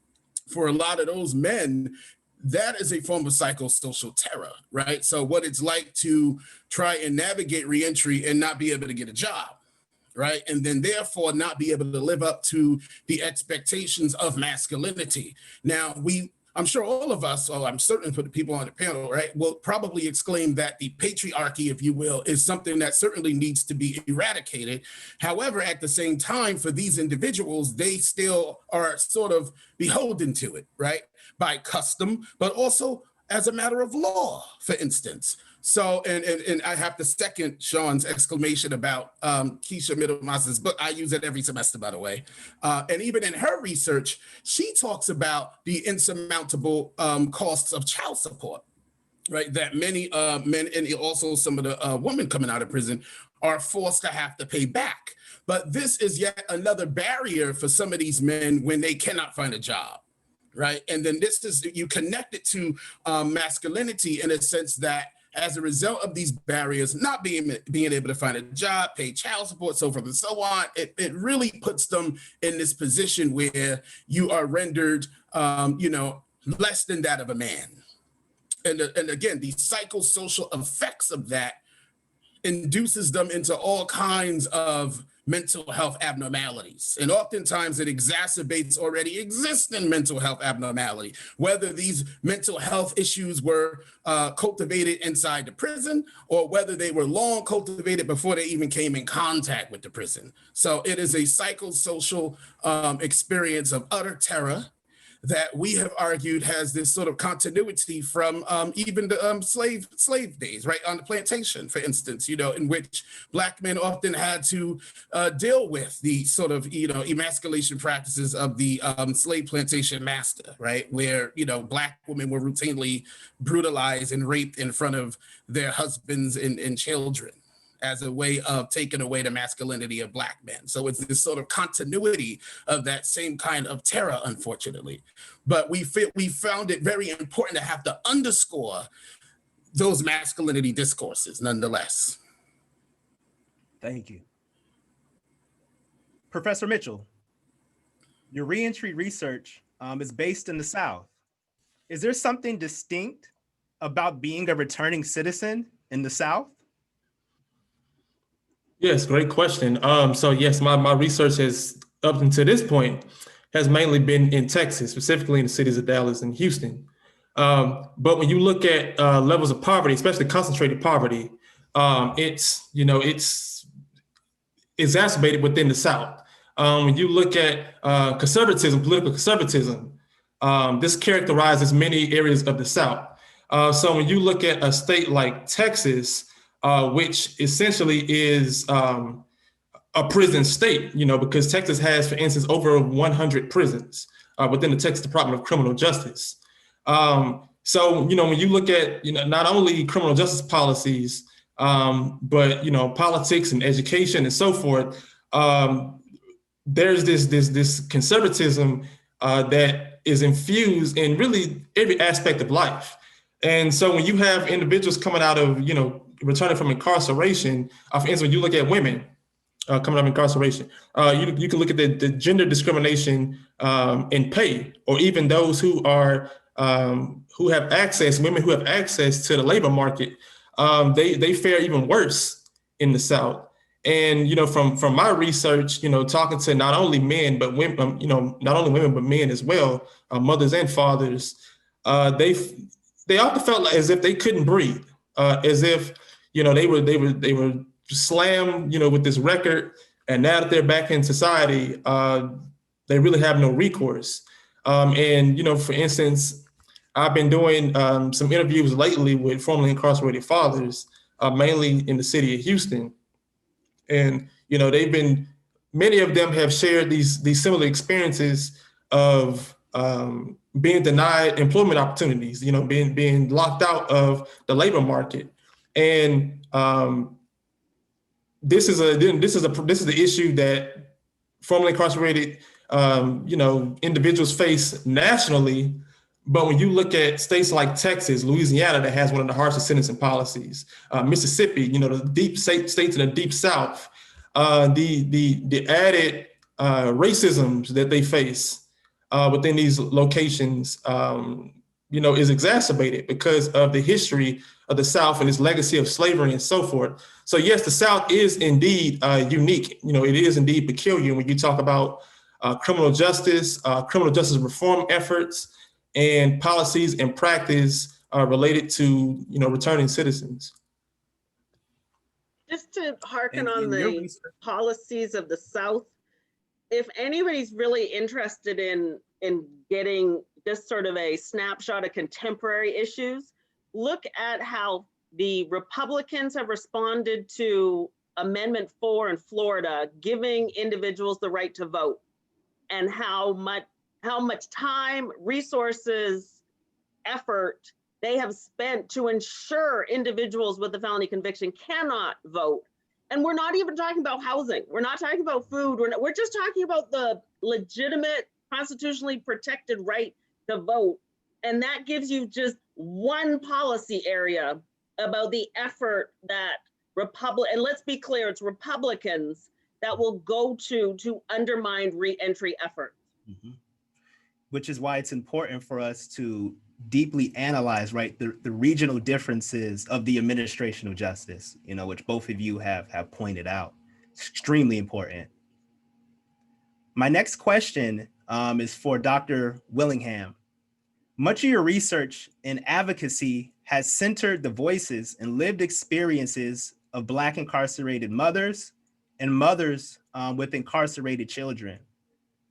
for a lot of those men, that is a form of psychosocial terror, right? So what it's like to try and navigate reentry and not be able to get a job, right? And then therefore not be able to live up to the expectations of masculinity. Now, I'm sure all of us, or I'm certain for the people on the panel, right, will probably exclaim that the patriarchy, if you will, is something that certainly needs to be eradicated. However, at the same time, for these individuals, they still are sort of beholden to it, right, by custom, but also as a matter of law, for instance. So, and I have to second Sean's exclamation about Keisha Middlemass's book. I use it every semester, by the way. And even in her research, she talks about the insurmountable costs of child support, right? That many men and also some of the women coming out of prison are forced to have to pay back. But this is yet another barrier for some of these men when they cannot find a job, right? And then this is, you connect it to masculinity in a sense that as a result of these barriers, not being able to find a job, pay child support, so forth and so on, it really puts them in this position where you are rendered, less than that of a man. And again, the psychosocial effects of that induces them into all kinds of mental health abnormalities. And oftentimes it exacerbates already existing mental health abnormality, whether these mental health issues were cultivated inside the prison or whether they were long cultivated before they even came in contact with the prison. So it is a psychosocial experience of utter terror that we have argued has this sort of continuity from even the slave days, right, on the plantation, for instance, in which Black men often had to deal with the sort of, emasculation practices of the slave plantation master, right, where, Black women were routinely brutalized and raped in front of their husbands and children as a way of taking away the masculinity of Black men. So it's this sort of continuity of that same kind of terror, unfortunately. But we found it very important to have to underscore those masculinity discourses nonetheless. Thank you. Professor Mitchell, your reentry research is based in the South. Is there something distinct about being a returning citizen in the South? Yes, great question. So yes, my research has, up until this point, has mainly been in Texas, specifically in the cities of Dallas and Houston. But when you look at levels of poverty, especially concentrated poverty, it's exacerbated within the South. When you look at conservatism, political conservatism, this characterizes many areas of the South. So when you look at a state like Texas, which essentially is a prison state, because Texas has, for instance, over 100 prisons within the Texas Department of Criminal Justice. So, when you look at, not only criminal justice policies, but, politics and education and so forth, there's this conservatism that is infused in really every aspect of life. And so when you have individuals coming out of, returning from incarceration, for instance, when you look at women coming out of incarceration, you can look at the gender discrimination in pay, or even those who are who have access, women who have access to the labor market, they fare even worse in the South. And from my research, talking to not only men but women, not only women but men as well, mothers and fathers, they often felt as if they couldn't breathe, as if they were slammed, with this record, and now that they're back in society, they really have no recourse. And for instance, I've been doing some interviews lately with formerly incarcerated fathers, mainly in the city of Houston. And, many of them have shared these similar experiences of being denied employment opportunities, being locked out of the labor market. And this is the issue that formerly incarcerated, individuals face nationally. But when you look at states like Texas, Louisiana, that has one of the harshest sentencing policies, Mississippi, the deep states in the deep South, the added racisms that they face within these locations, is exacerbated because of the history of the South and its legacy of slavery and so forth. So yes, the South is indeed unique. It is indeed peculiar when you talk about criminal justice reform efforts, and policies and practice related to returning citizens. Just to hearken And on in your the research, policies of the South, if anybody's really interested in getting just sort of a snapshot of contemporary issues, look at how the Republicans have responded to Amendment 4 in Florida, giving individuals the right to vote, and how much time, resources, effort they have spent to ensure individuals with a felony conviction cannot vote. And we're not even talking about housing. We're not talking about food. We're just talking about the legitimate, constitutionally protected right to vote. And that gives you just one policy area about the effort that and let's be clear, it's Republicans that will go to undermine reentry efforts. Mhm. Which is why it's important for us to deeply analyze, right, the regional differences of the administration of justice, which both of you have pointed out. It's extremely important. My next question is for Dr. Willingham. Much of your research and advocacy has centered the voices and lived experiences of Black incarcerated mothers and mothers with incarcerated children.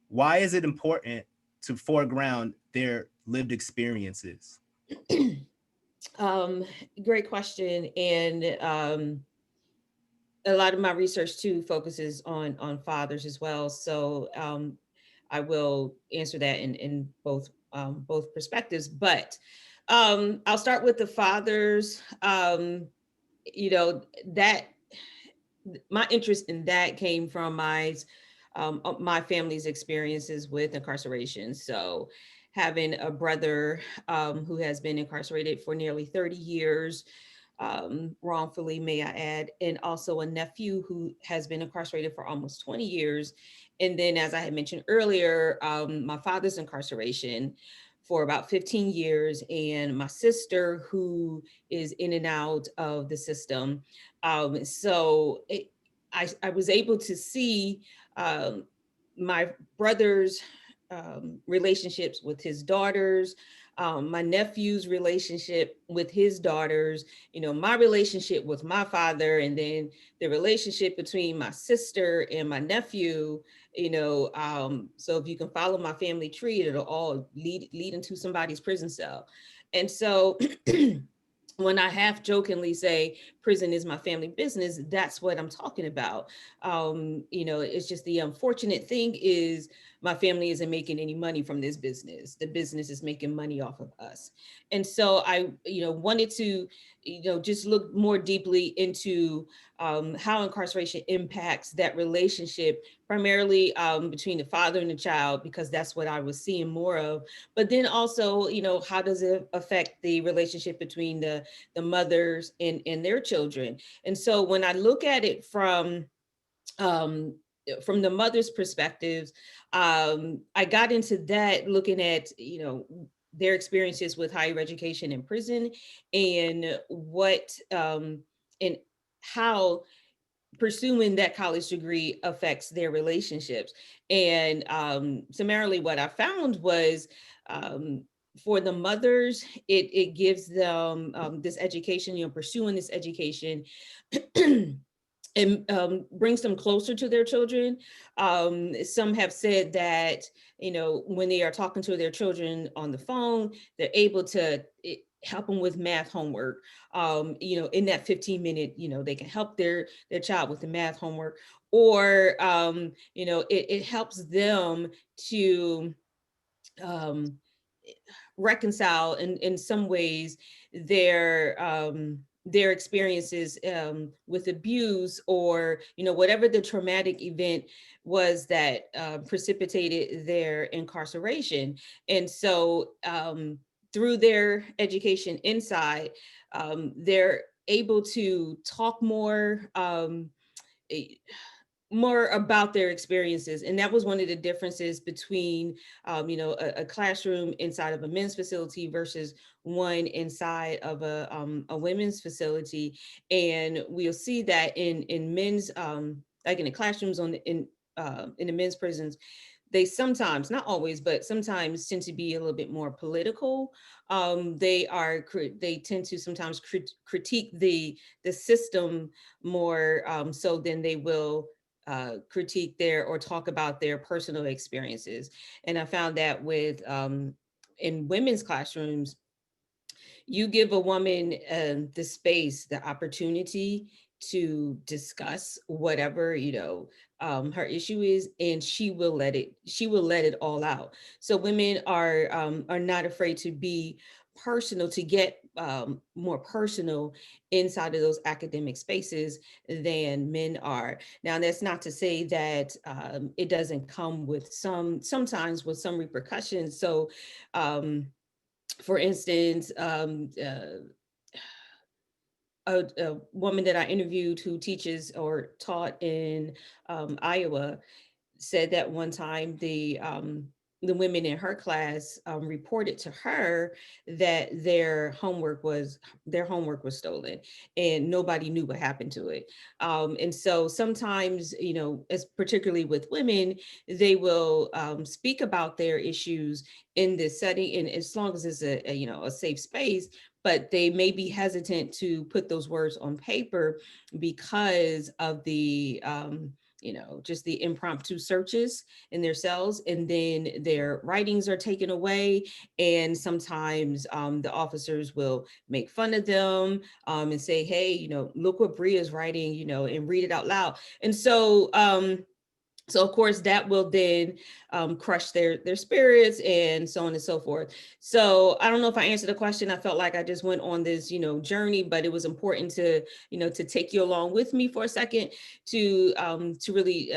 Why is it important to foreground their lived experiences? Great question. And a lot of my research too focuses on fathers as well. So I will answer that in both perspectives. But I'll start with the fathers. That my interest in that came from my family's experiences with incarceration. So having a brother who has been incarcerated for nearly 30 years, wrongfully, may I add, and also a nephew who has been incarcerated for almost 20 years. And then, as I had mentioned earlier, my father's incarceration for about 15 years, and my sister who is in and out of the system. I was able to see my brother's relationships with his daughters, my nephew's relationship with his daughters, my relationship with my father, and then the relationship between my sister and my nephew. So if you can follow my family tree, it'll all lead into somebody's prison cell. And so when I half jokingly say prison is my family business, that's what I'm talking about. It's just the unfortunate thing is my family isn't making any money from this business. The business is making money off of us. And so I, wanted to, just look more deeply into how incarceration impacts that relationship, primarily between the father and the child, because that's what I was seeing more of. But then also, how does it affect the relationship between the mothers and their children? And so when I look at it from the mother's perspectives, I got into that looking at, their experiences with higher education in prison, and and how pursuing that college degree affects their relationships. And summarily, what I found was for the mothers, it gives them this education, pursuing this education and brings them closer to their children. Some have said that, when they are talking to their children on the phone, they're able to help them with math homework. In that 15-minute, they can help their child with the math homework, or, it helps them to um, reconcile in some ways their experiences with abuse, or whatever the traumatic event was that precipitated their incarceration. And so through their education inside, they're able to talk more about their experiences. And that was one of the differences between, a classroom inside of a men's facility versus one inside of a women's facility. And we'll see that in men's, like in the classrooms in the men's prisons, they sometimes, not always, but sometimes tend to be a little bit more political. They tend to sometimes critique the system more so than they will critique or talk about their personal experiences. And I found that with in women's classrooms, you give a woman the space, the opportunity to discuss whatever her issue is, and she will let it all out. So women are not afraid to be personal, to get more personal inside of those academic spaces than men are. Now, that's not to say that it doesn't come with sometimes with some repercussions. So for instance, a woman that I interviewed who teaches or taught in Iowa said that one time the women in her class reported to her that their homework was stolen, and nobody knew what happened to it. And so sometimes, as particularly with women, they will speak about their issues in this setting, and as long as it's a safe space, but they may be hesitant to put those words on paper because of the just the impromptu searches in their cells, and then their writings are taken away. And sometimes the officers will make fun of them and say, hey, look what Bria's writing, and read it out loud. And so so of course that will then crush their spirits, and so on and so forth. So I don't know if I answered the question. I felt like I just went on this, journey, but it was important to, to take you along with me for a second to really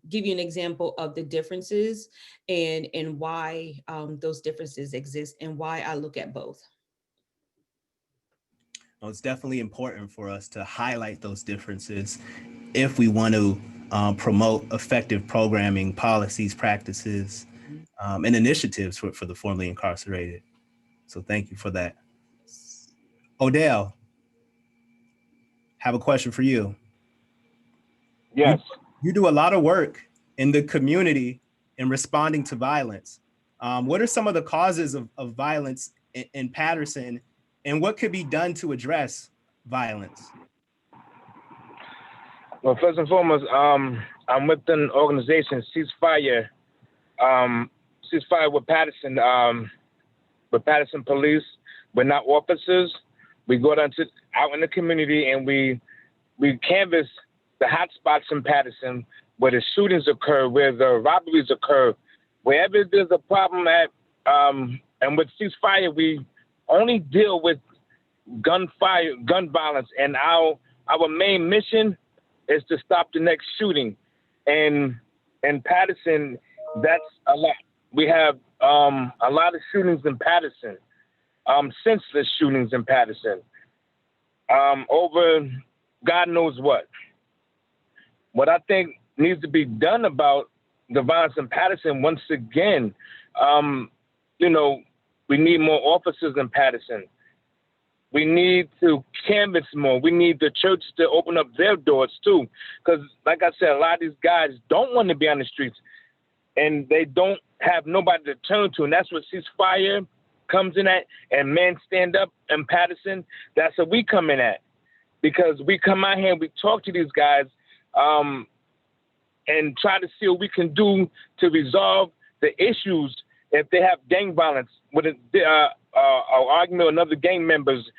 give you an example of the differences and why those differences exist and why I look at both. Well, it's definitely important for us to highlight those differences if we want to promote effective programming, policies, practices, and initiatives for the formerly incarcerated. So thank you for that. Odell, have a question for you. Yes. You do a lot of work in the community in responding to violence. What are some of the causes of violence in Patterson, and what could be done to address violence? Well, first and foremost, I'm with an organization, Ceasefire with Patterson Police. We're not officers. We go out in the community and we canvass the hot spots in Patterson where the shootings occur, where the robberies occur, wherever there's a problem at. And with Ceasefire, we only deal with gun violence, and our main mission is to stop the next shooting. And in Patterson, that's a lot. We have a lot of shootings in Patterson, senseless shootings in Patterson, over God knows what. What I think needs to be done about the violence in Patterson, once again, we need more officers in Patterson. We need to canvass more. We need the church to open up their doors too. Because like I said, a lot of these guys don't want to be on the streets and they don't have nobody to turn to. And that's what Ceasefire comes in at, and Men Stand Up in Patterson. That's what we come in at. Because we come out here and we talk to these guys and try to see what we can do to resolve the issues if they have gang violence with an argument with another gang members.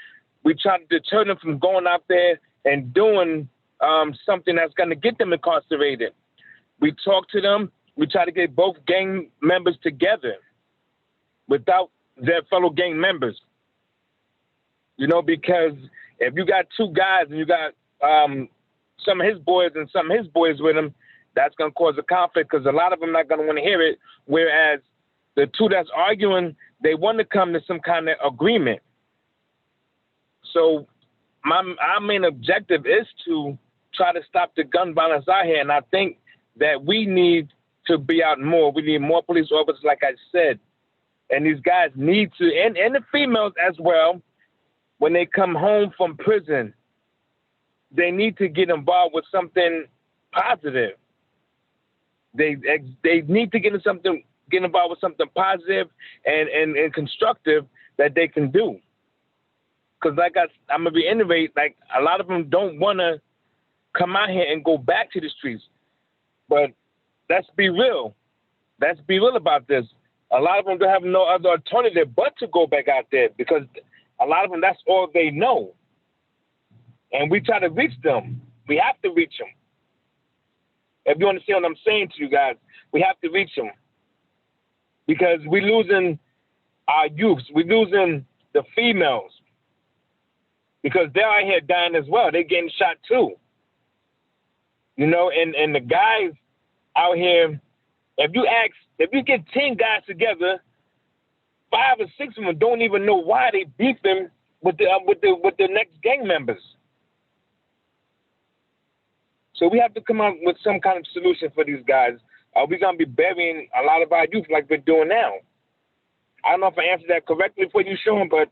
We try to deter them from going out there and doing something that's going to get them incarcerated. We talk to them. We try to get both gang members together without their fellow gang members. You know, because if you got two guys and you got some of his boys and some of his boys with him, that's going to cause a conflict because a lot of them not going to want to hear it. Whereas the two that's arguing, they want to come to some kind of agreement. So our main objective is to try to stop the gun violence out here. And I think that we need to be out more. We need more police officers, like I said. And these guys need to, and the females as well, when they come home from prison, they need to get involved with something positive. They need to get involved with something positive and constructive that they can do. Because I'm gonna reiterate, like a lot of them don't want to come out here and go back to the streets. But let's be real. Let's be real about this. A lot of them don't have no other alternative but to go back out there because a lot of them, that's all they know. And we try to reach them. We have to reach them. If you understand what I'm saying to you guys, we have to reach them. Because we're losing our youths. We're losing the females. Because they're out here dying as well. They're getting shot too. You know, and the guys out here, if you get 10 guys together, 5 or 6 of them don't even know why they beat them with the next gang members. So we have to come up with some kind of solution for these guys. We're gonna be burying a lot of our youth like we're doing now. I don't know if I answered that correctly for you, Sean, but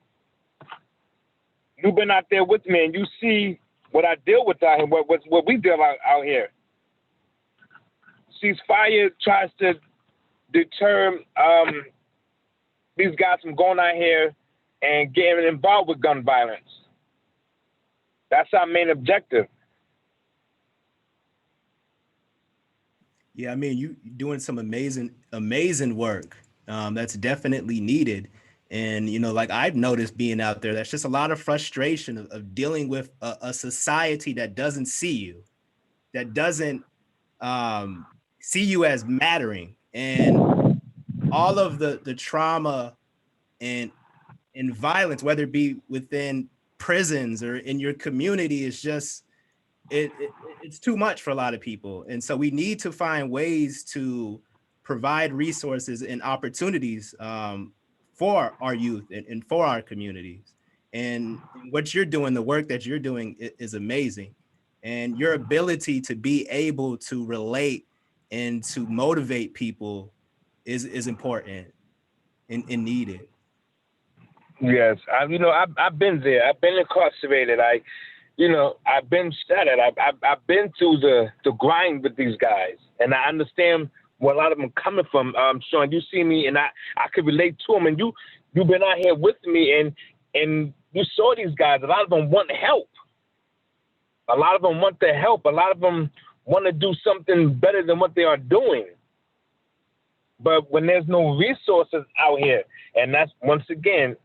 you've been out there with me and you see what I deal with out here, what we deal out here. Ceasefire tries to deter these guys from going out here and getting involved with gun violence. That's our main objective. Yeah, I mean, you doing some amazing work. That's definitely needed. And, you know, like I've noticed being out there, that's just a lot of frustration of dealing with a society that doesn't see you, that doesn't see you as mattering. And all of the trauma and violence, whether it be within prisons or in your community, is just, it's too much for a lot of people. And so we need to find ways to provide resources and opportunities for our youth and for our communities. And what you're doing, the work that you're doing is amazing. And your ability to be able to relate and to motivate people is important and needed. Yes, I've been there. I've been incarcerated. I've been shattered. I've been through the grind with these guys, and I understand where a lot of them coming from. Sean, you see me, and I could relate to them. And you've been out here with me, and you saw these guys. A lot of them want help. A lot of them want the help. A lot of them want to do something better than what they are doing. But when there's no resources out here, and that's, once again,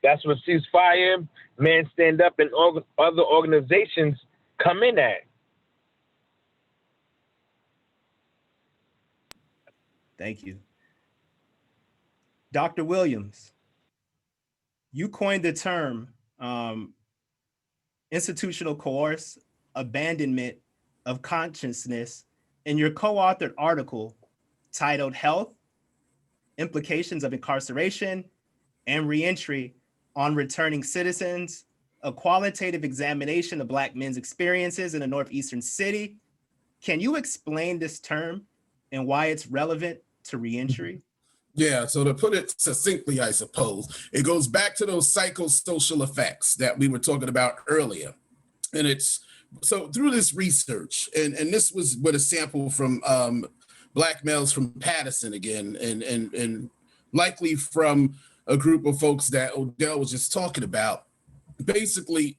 that's what Ceasefire, Man Stand Up, and other organizations come in at. Thank you. Dr. Williams, you coined the term institutional coerced abandonment of consciousness in your co-authored article titled Health, Implications of Incarceration and Reentry on Returning Citizens, a qualitative examination of Black men's experiences in a Northeastern city. Can you explain this term and why it's relevant to reentry? Yeah, so to put it succinctly, I suppose, it goes back to those psychosocial effects that we were talking about earlier. And it's, so through this research, and this was with a sample from Black males from Patterson again, and likely from a group of folks that Odell was just talking about. Basically,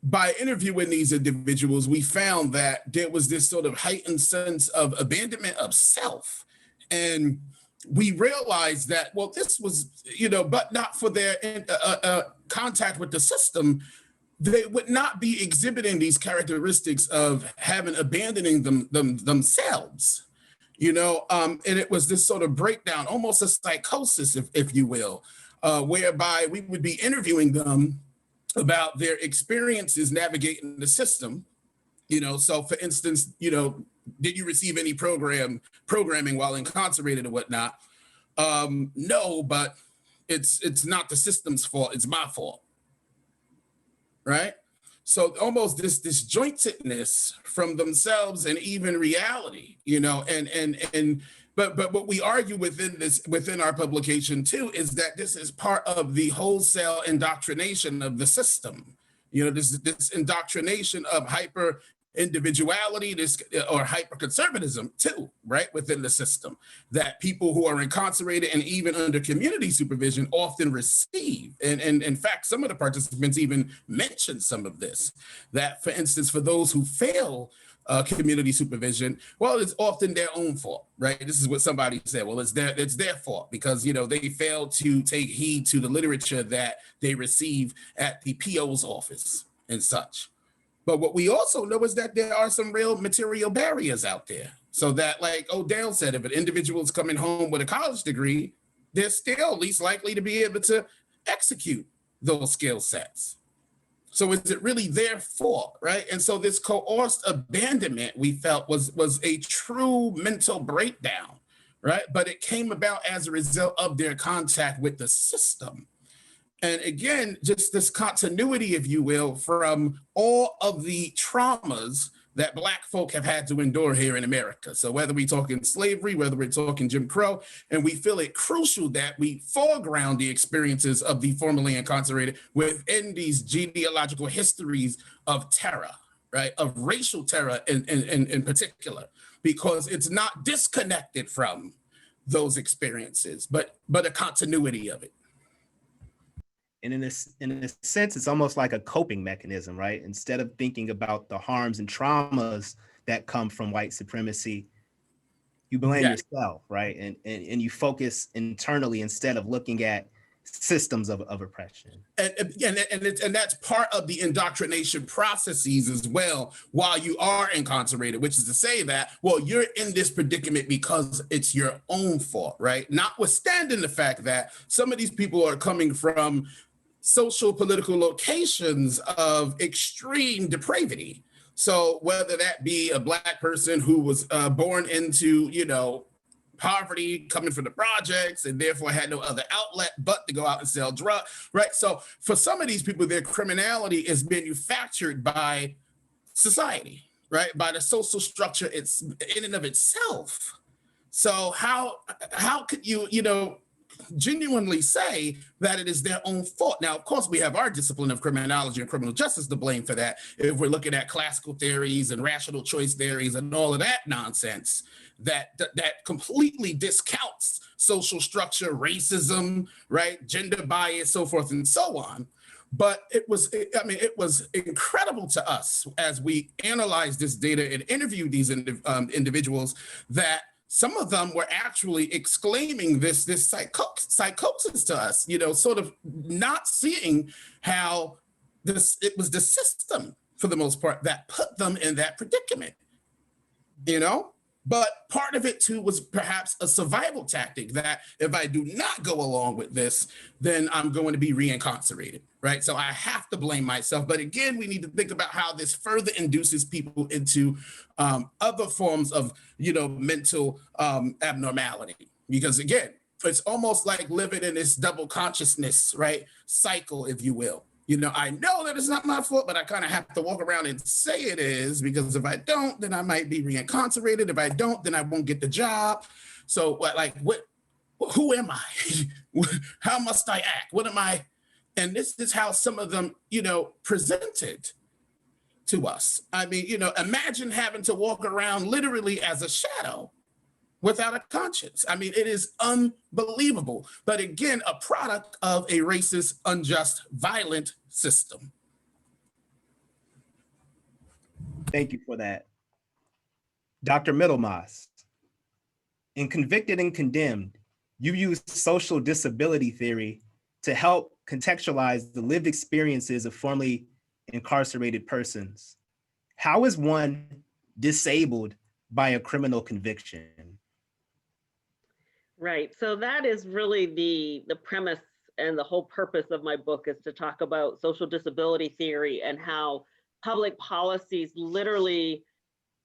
by interviewing these individuals, we found that there was this sort of heightened sense of abandonment of self. And we realized that, well, this was, but not for their contact with the system, they would not be exhibiting these characteristics of abandoning themselves, and it was this sort of breakdown, almost a psychosis, if you will, whereby we would be interviewing them about their experiences navigating the system. So for instance, did you receive any programming while incarcerated or whatnot? No, but it's not the system's fault, it's my fault. Right? So almost this disjointedness from themselves and even reality, but what we argue within our publication too is that this is part of the wholesale indoctrination of the system. This indoctrination of hyper individuality, or hyper-conservatism too, right, within the system, that people who are incarcerated and even under community supervision often receive. And in fact, some of the participants even mentioned some of this, that for instance, for those who fail community supervision, well, it's often their own fault, right? This is what somebody said. Well, it's their fault because, they failed to take heed to the literature that they receive at the PO's office and such. But what we also know is that there are some real material barriers out there. So that, like Odell said, if an individual is coming home with a college degree, they're still least likely to be able to execute those skill sets. So is it really their fault, right? And so this coerced abandonment, we felt, was a true mental breakdown, right? But it came about as a result of their contact with the system. And again, just this continuity, if you will, from all of the traumas that Black folk have had to endure here in America. So whether we're talking slavery, whether we're talking Jim Crow, and we feel it crucial that we foreground the experiences of the formerly incarcerated within these genealogical histories of terror, right? Of racial terror in particular, because it's not disconnected from those experiences, but a continuity of it. And in a sense, it's almost like a coping mechanism, right? Instead of thinking about the harms and traumas that come from white supremacy, you blame yourself, right? And you focus internally instead of looking at systems of oppression. And that's part of the indoctrination processes as well while you are incarcerated, which is to say that, well, you're in this predicament because it's your own fault, right? Notwithstanding the fact that some of these people are coming from social political locations of extreme depravity. So whether that be a Black person who was born into, poverty, coming from the projects, and therefore had no other outlet but to go out and sell drugs, right? So for some of these people, their criminality is manufactured by society, right? By the social structure it's in and of itself. So how could you, genuinely say that it is their own fault? Now, of course, we have our discipline of criminology and criminal justice to blame for that. If we're looking at classical theories and rational choice theories and all of that nonsense, that completely discounts social structure, racism, right, gender bias, so forth and so on. But it was incredible to us as we analyzed this data and interviewed these individuals that some of them were actually exclaiming this psychosis to us, sort of not seeing how it was the system, for the most part, that put them in that predicament, But part of it, too, was perhaps a survival tactic that if I do not go along with this, then I'm going to be reincarcerated, right? So I have to blame myself. But again, we need to think about how this further induces people into other forms of, mental abnormality. Because again, it's almost like living in this double consciousness, right? Cycle, if you will. I know that it's not my fault, but I kind of have to walk around and say it is, because if I don't, then I might be reincarcerated. If I don't, then I won't get the job. So who am I? How must I act? What am I? And this is how some of them, presented to us. I mean, imagine having to walk around literally as a shadow without a conscience. I mean, it is unbelievable. But again, a product of a racist, unjust, violent system. Thank you for that. Dr. Middlemas, in Convicted and Condemned, you use social disability theory to help contextualize the lived experiences of formerly incarcerated persons. How is one disabled by a criminal conviction? Right. So that is really the premise and the whole purpose of my book, is to talk about social disability theory and how public policies literally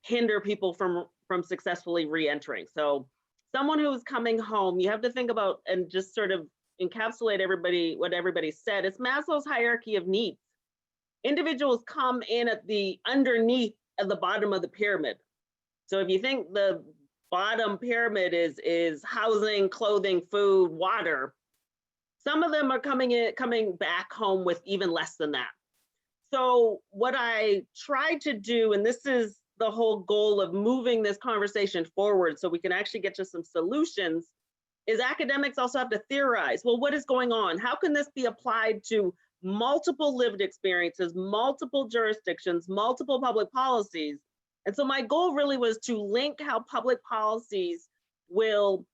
hinder people from successfully reentering. So someone who's coming home, you have to think about and just sort of encapsulate what everybody said. It's Maslow's hierarchy of needs. Individuals come in at the underneath at the bottom of the pyramid. So if you think the bottom pyramid is housing, clothing, food, water, some of them are coming back home with even less than that. So what I tried to do, and this is the whole goal of moving this conversation forward so we can actually get to some solutions, is academics also have to theorize, well, what is going on? How can this be applied to multiple lived experiences, multiple jurisdictions, multiple public policies? And so my goal really was to link how public policies will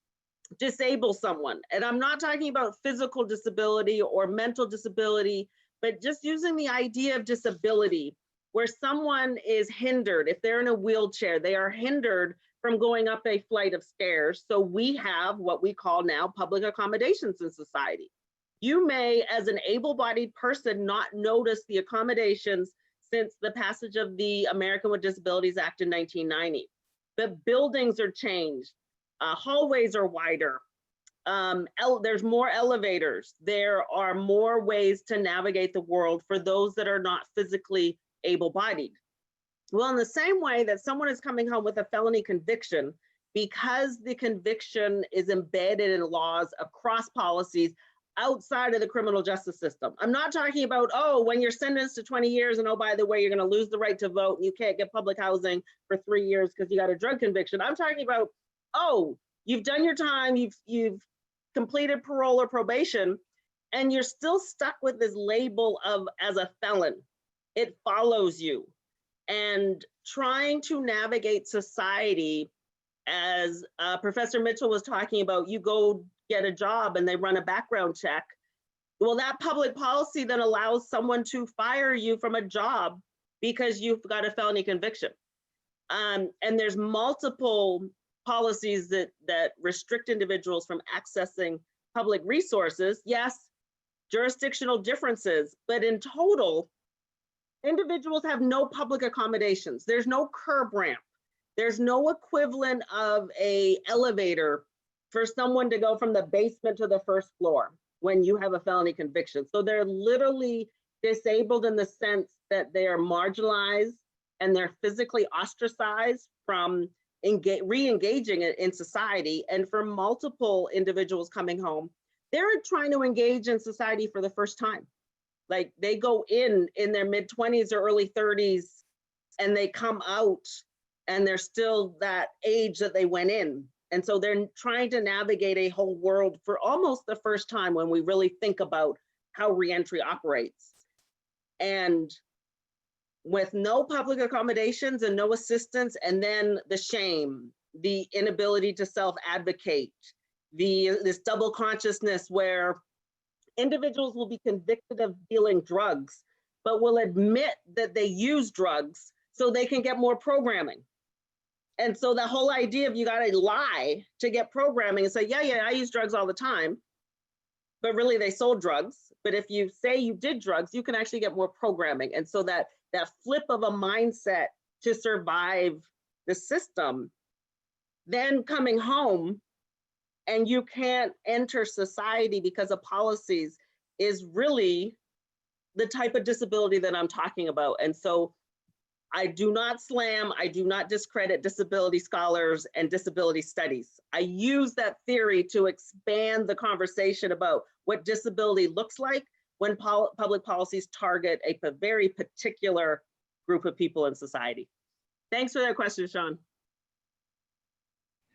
disable someone. And I'm not talking about physical disability or mental disability, but just using the idea of disability, where someone is hindered. If they're in a wheelchair, they are hindered from going up a flight of stairs. So we have what we call now public accommodations in society. You may, as an able-bodied person, not notice the accommodations since the passage of the American with Disabilities Act in 1990. The buildings are changed, hallways are wider, there's more elevators, there are more ways to navigate the world for those that are not physically able-bodied. Well, in the same way that someone is coming home with a felony conviction, because the conviction is embedded in laws across policies outside of the criminal justice system. I'm not talking about, oh, when you're sentenced to 20 years and oh, by the way, you're going to lose the right to vote and you can't get public housing for 3 years because you got a drug conviction. I'm talking about, oh, you've done your time, you've completed parole or probation, and you're still stuck with this label of as a felon. It follows you. And trying to navigate society, as Professor Mitchell was talking about, you go get a job and they run a background check. Well, that public policy then allows someone to fire you from a job because you've got a felony conviction. And there's multiple policies that restrict individuals from accessing public resources. Yes, jurisdictional differences, but in total, individuals have no public accommodations. There's no curb ramp. There's no equivalent of an elevator for someone to go from the basement to the first floor when you have a felony conviction. So they're literally disabled in the sense that they are marginalized and they're physically ostracized from re-engaging in society. And for multiple individuals coming home, they're trying to engage in society for the first time. Like they go in their mid-20s or early 30s and they come out and they're still that age that they went in. And so they're trying to navigate a whole world for almost the first time when we really think about how reentry operates. And with no public accommodations and no assistance, and then the shame, the inability to self-advocate, this double consciousness where individuals will be convicted of dealing drugs, but will admit that they use drugs so they can get more programming. And so the whole idea of you got to lie to get programming and say, yeah, I use drugs all the time, but really they sold drugs. But if you say you did drugs, you can actually get more programming. And so that flip of a mindset to survive the system, then coming home and you can't enter society because of policies is really the type of disability that I'm talking about. And so I do not slam, I do not discredit disability scholars and disability studies. I use that theory to expand the conversation about what disability looks like when public policies target a very particular group of people in society. Thanks for that question, Sean.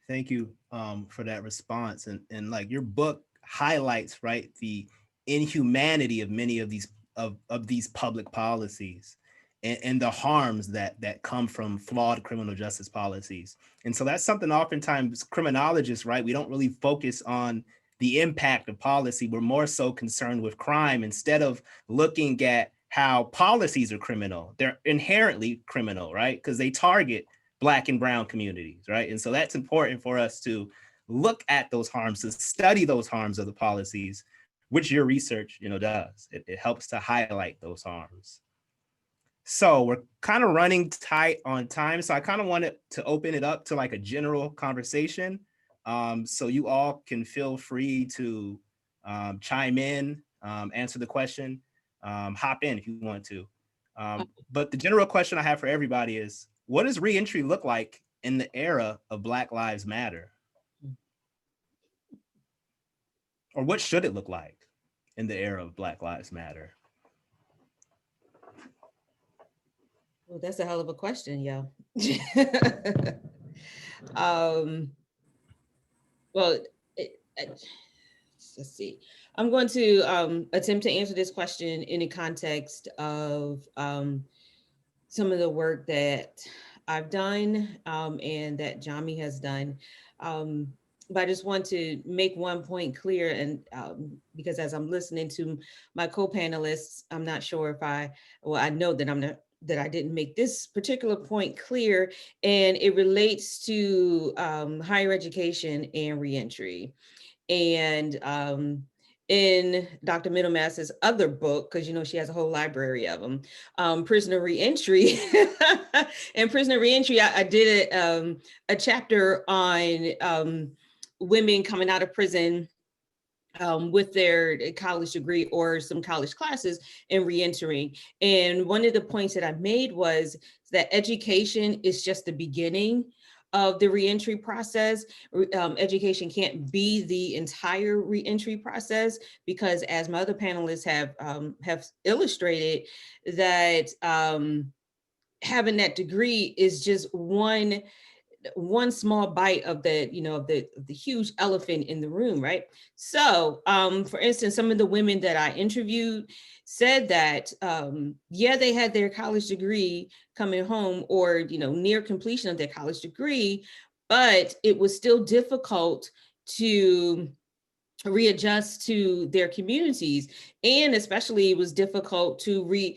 Thank you for that response. And like your book highlights, right, the inhumanity of many of these public policies. and the harms that come from flawed criminal justice policies. And so that's something oftentimes criminologists, right, we don't really focus on the impact of policy. We're more so concerned with crime instead of looking at how policies are criminal. They're inherently criminal, right? Because they target Black and brown communities, right? And so that's important for us to look at those harms, to study those harms of the policies, which your research, does. It helps to highlight those harms. So we're kind of running tight on time. So I kind of wanted to open it up to like a general conversation. So you all can feel free to chime in, answer the question, hop in if you want to. But the general question I have for everybody is, what does reentry look like in the era of Black Lives Matter? Or what should it look like in the era of Black Lives Matter? Well, that's a hell of a question, yo. Well, let's see. I'm going to attempt to answer this question in the context of some of the work that I've done and that Jami has done. But I just want to make one point clear, and because as I'm listening to my co-panelists, I'm not sure if I know that that I didn't make this particular point clear, and it relates to higher education and reentry. And in Dr. Middlemass's other book, because she has a whole library of them, Prisoner Reentry. And Prisoner Reentry, I did a chapter on women coming out of prison with their college degree or some college classes and reentering. And one of the points that I made was that education is just the beginning of the reentry process. Education can't be the entire reentry process, because as my other panelists have illustrated, that having that degree is just one small bite of the huge elephant in the room, right? So for instance, some of the women that I interviewed said that yeah, they had their college degree coming home, or near completion of their college degree, but it was still difficult to readjust to their communities, and especially it was difficult to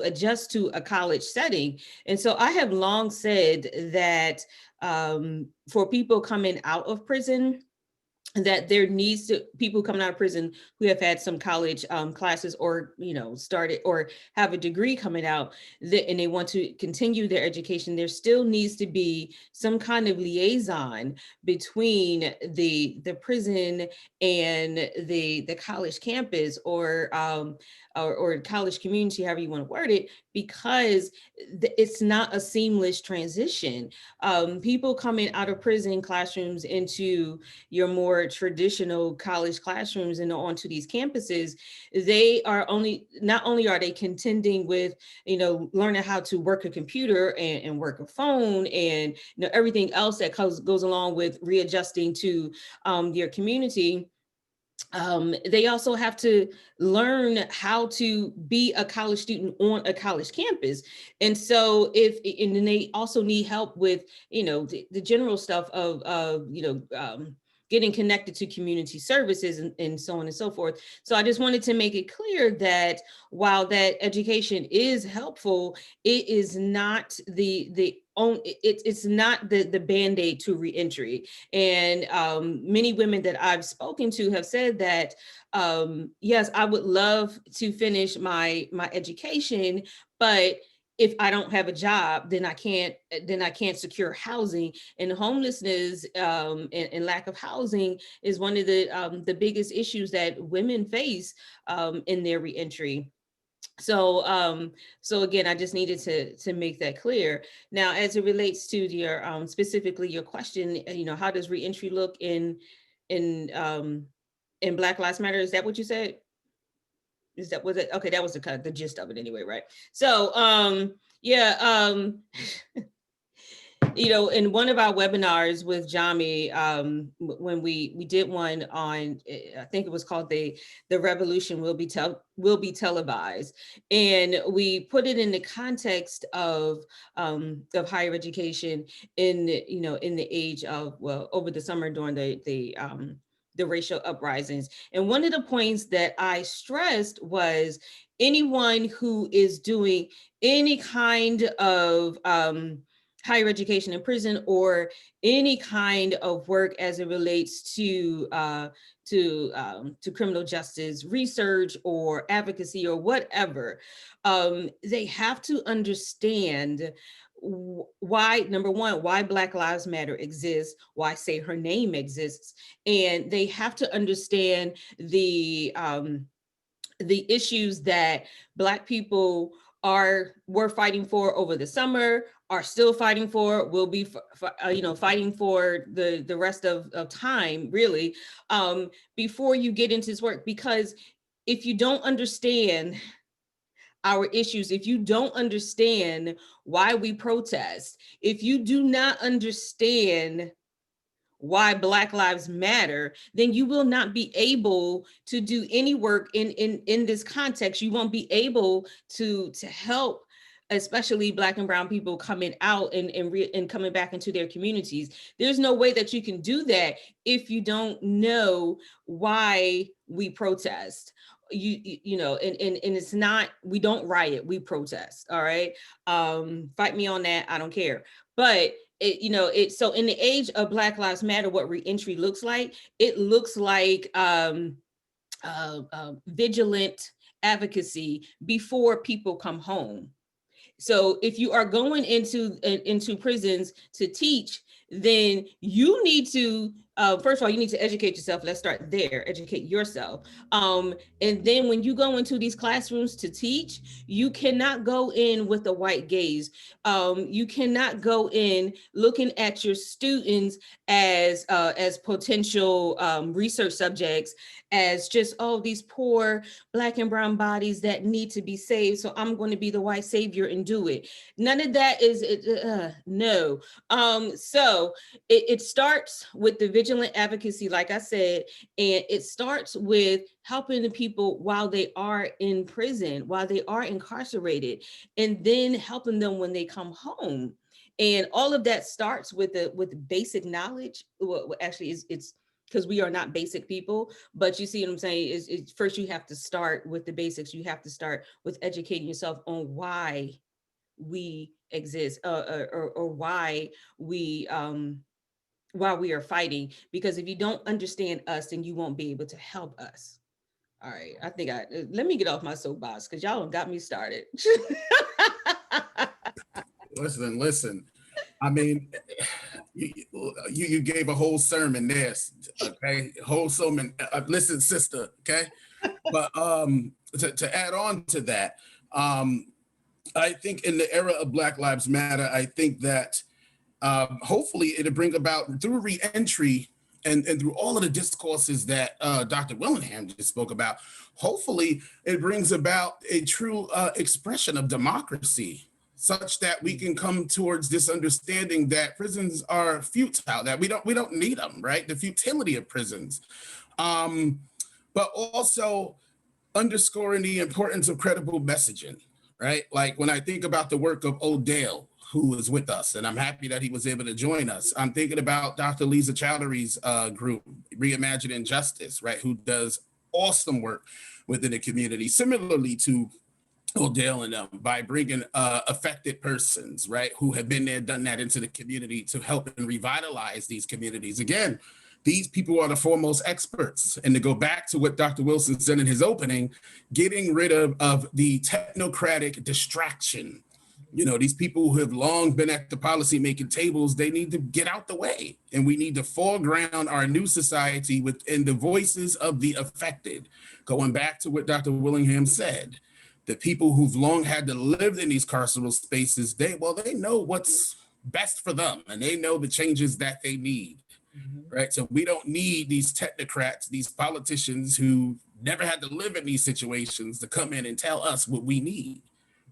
adjust to a college setting. And so I have long said that for people coming out of prison, that there needs to people coming out of prison who have had some college classes, or started or have a degree coming out, and they want to continue their education, there still needs to be some kind of liaison between the prison and the college campus, or college community, however you want to word it, because it's not a seamless transition. People coming out of prison classrooms into your more traditional college classrooms and onto these campuses, they are not only are they contending with, learning how to work a computer and work a phone, and everything else that goes along with readjusting to your community. They also have to learn how to be a college student on a college campus. And so and then they also need help with, the general stuff of getting connected to community services and so on and so forth. So I just wanted to make it clear that while that education is helpful, it is not it's not the Band-Aid to reentry. And many women that I've spoken to have said that, yes, I would love to finish my education, but if I don't have a job, then I can't secure housing. And homelessness and lack of housing is one of the biggest issues that women face in their reentry. So so again, I just needed to make that clear. Now, as it relates to your specifically your question, how does reentry look in Black Lives Matter? Is that what you said? Was it? Okay, that was the gist of it anyway, right? So yeah, in one of our webinars with Jami, when we did one on, I think it was called the revolution will be televised, and we put it in the context of higher education in the age of, well, over the summer during the racial uprisings. And one of the points that I stressed was anyone who is doing any kind of higher education in prison, or any kind of work as it relates to criminal justice research or advocacy or whatever, they have to understand why, number one, why Black Lives Matter exists, why Say Her Name exists, and they have to understand the issues that Black people were fighting for over the summer, are still fighting for, will be fighting for the rest of time, really, before you get into this work. Because if you don't understand our issues, if you don't understand why we protest, if you do not understand why Black Lives Matter, then you will not be able to do any work in this context. You won't be able to help, especially Black and brown people coming out and coming back into their communities. There's no way that you can do that if you don't know why we protest. And it's not, we don't riot, we protest. All right. Fight me on that, I don't care. But so in the age of Black Lives Matter, what reentry looks like, it looks like vigilant advocacy before people come home. So if you are going into prisons to teach, then you need to, first of all, you need to educate yourself. Let's start there, educate yourself. And then when you go into these classrooms to teach, you cannot go in with a white gaze. You cannot go in looking at your students as potential research subjects, as just, oh, these poor Black and brown bodies that need to be saved, so I'm going to be the white savior and do it. None of that is, no. So it starts with the vigilant advocacy, like I said, and it starts with helping the people while they are in prison, while they are incarcerated, and then helping them when they come home. And all of that starts with basic knowledge. Well, actually, it's because we are not basic people, but you see what I'm saying, is first you have to start with the basics. You have to start with educating yourself on why we exist, or why we are fighting. Because if you don't understand us, then you won't be able to help us. All right, I think let me get off my soapbox, because y'all got me started. Listen. I mean, you gave a whole sermon there, okay? Whole sermon. Listen, sister, okay? But to add on to that, I think in the era of Black Lives Matter, I think that hopefully it'll bring about, through reentry and through all of the discourses that Dr. Willingham just spoke about, hopefully it brings about a true expression of democracy, such that we can come towards this understanding that prisons are futile, that we don't need them, right? The futility of prisons, but also underscoring the importance of credible messaging, right? Like when I think about the work of Odell, who is with us, and I'm happy that he was able to join us. I'm thinking about Dr. Lisa Chowdhury's group, Reimagining Justice, right? Who does awesome work within the community, similarly to Odell and them, by bringing affected persons, right, who have been there, done that, into the community to help and revitalize these communities. Again, these people are the foremost experts. And to go back to what Dr. Wilson said in his opening, getting rid of the technocratic distraction. These people who have long been at the policymaking tables, they need to get out the way. And we need to foreground our new society within the voices of the affected. Going back to what Dr. Willingham said, the people who've long had to live in these carceral spaces, they know what's best for them, and they know the changes that they need, right? So we don't need these technocrats, these politicians who never had to live in these situations, to come in and tell us what we need.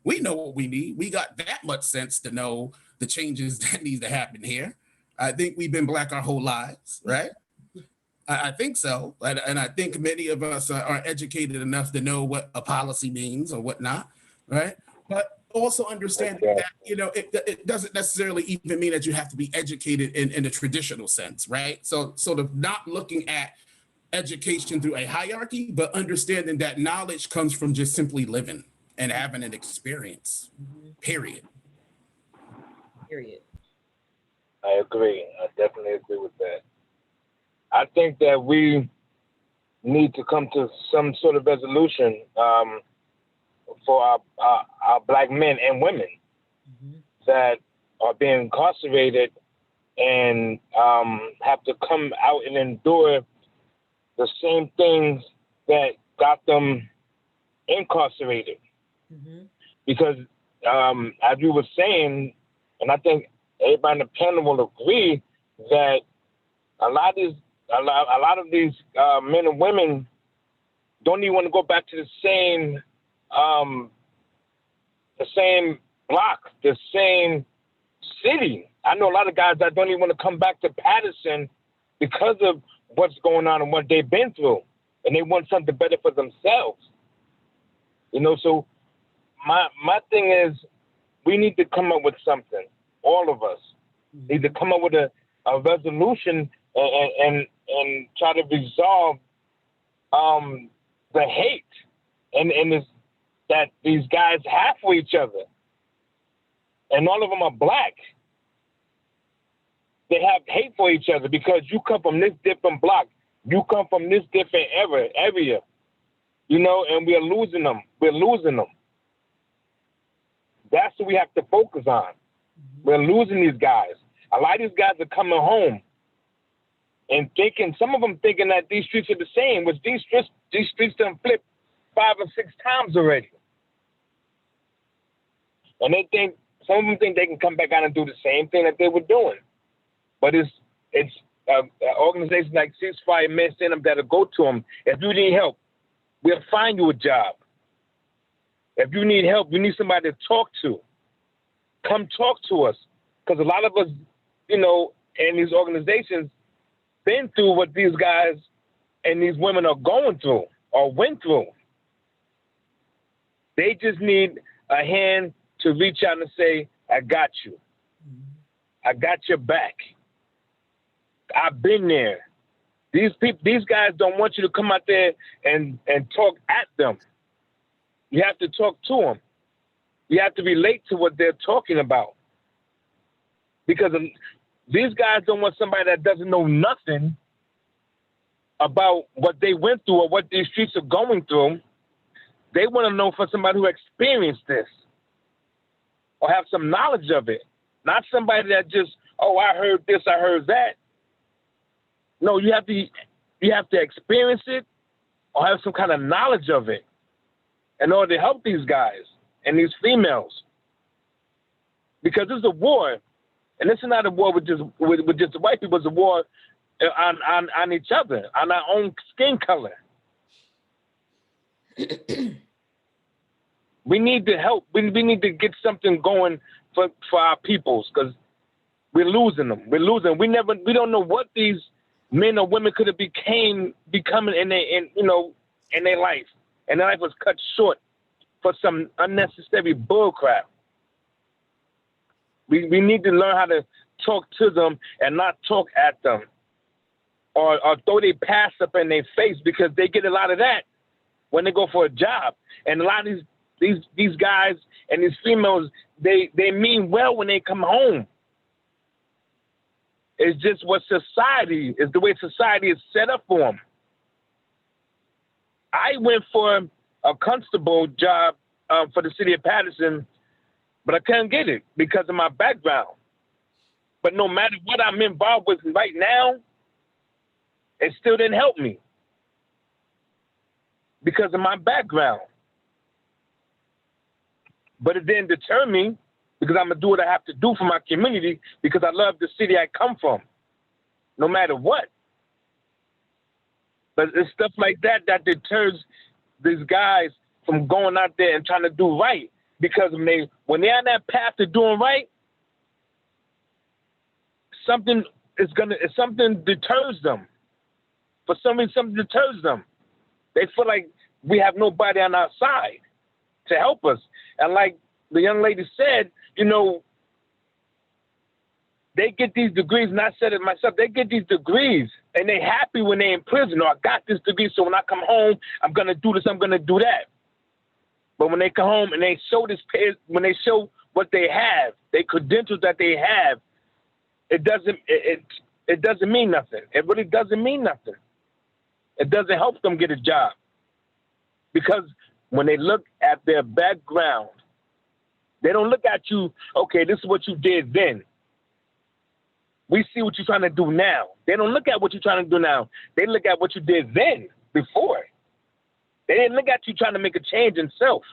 We know what we need. We got that much sense to know the changes that need to happen here. I think we've been Black our whole lives, right? I think so. And I think many of us are educated enough to know what a policy means or whatnot, right? But also understand that, it doesn't necessarily even mean that you have to be educated in a traditional sense, right? So sort of not looking at education through a hierarchy, but understanding that knowledge comes from just simply living and having an experience, period. Period. I agree. I definitely agree with that. I think that we need to come to some sort of resolution for our Black men and women that are being incarcerated and have to come out and endure the same things that got them incarcerated. Because as you were saying, and I think everybody on the panel will agree that a lot of these men and women don't even want to go back to the same block, the same city. I know a lot of guys that don't even want to come back to Patterson because of what's going on and what they've been through, and they want something better for themselves. So my thing is, we need to come up with something. All of us need to come up with a resolution and try to resolve the hate and this, that these guys have for each other. And all of them are Black. They have hate for each other because you come from this different block. You come from this different area, and we're losing them. We're losing them. That's what we have to focus on. We're losing these guys. A lot of these guys are coming home and thinking, some of them thinking that these streets are the same, which these streets done flipped 5 or 6 times already. And some of them think they can come back out and do the same thing that they were doing. But it's organizations like Ceasefire, Men Stand Up that'll go to them. If you need help, we'll find you a job. If you need help, you need somebody to talk to. Come talk to us. Because a lot of us, in these organizations, been through what these guys and these women are going through or went through. They just need a hand to reach out and say, I got you. I got your back. I've been there. These guys don't want you to come out there and talk at them. You have to talk to them. You have to relate to what they're talking about. Because these guys don't want somebody that doesn't know nothing about what they went through or what these streets are going through. They want to know from somebody who experienced this or have some knowledge of it. Not somebody that just, I heard this, I heard that. No, you have to experience it or have some kind of knowledge of it in order to help these guys and these females. Because this is a war, and this is not a war with just the white people. It's a war on each other, on our own skin color. We need to help. We need to get something going for our peoples because we're losing them. We're losing. We don't know what these men or women could have becoming in their life, and their life was cut short for some unnecessary bull crap. We need to learn how to talk to them and not talk at them, or throw their past up in their face, because they get a lot of that when they go for a job. And a lot of these guys and these females, they mean well when they come home. It's just what society is, the way society is set up for them. I went for a constable job for the city of Patterson, but I couldn't get it because of my background. But no matter what I'm involved with right now, it still didn't help me because of my background. But it didn't deter me, because I'm going to do what I have to do for my community, because I love the city I come from, no matter what. But it's stuff like that that deters these guys from going out there and trying to do right. because when they're on that path to doing right, something deters them. For some reason, something deters them. They feel like we have nobody on our side to help us. And like the young lady said, you know, they get these degrees, and I said it myself, they get these degrees and they happy when they're in prison. Or I got this degree, so when I come home, I'm gonna do this, I'm gonna do that. But when they come home and they show when they show what they have, their credentials that they have, it doesn't mean nothing. It really doesn't mean nothing. It doesn't help them get a job. Because when they look at their background, they don't look at you, okay, this is what you did then. We see what you're trying to do now. They don't look at what you're trying to do now. They look at what you did then, before. They didn't look at you trying to make a change in self.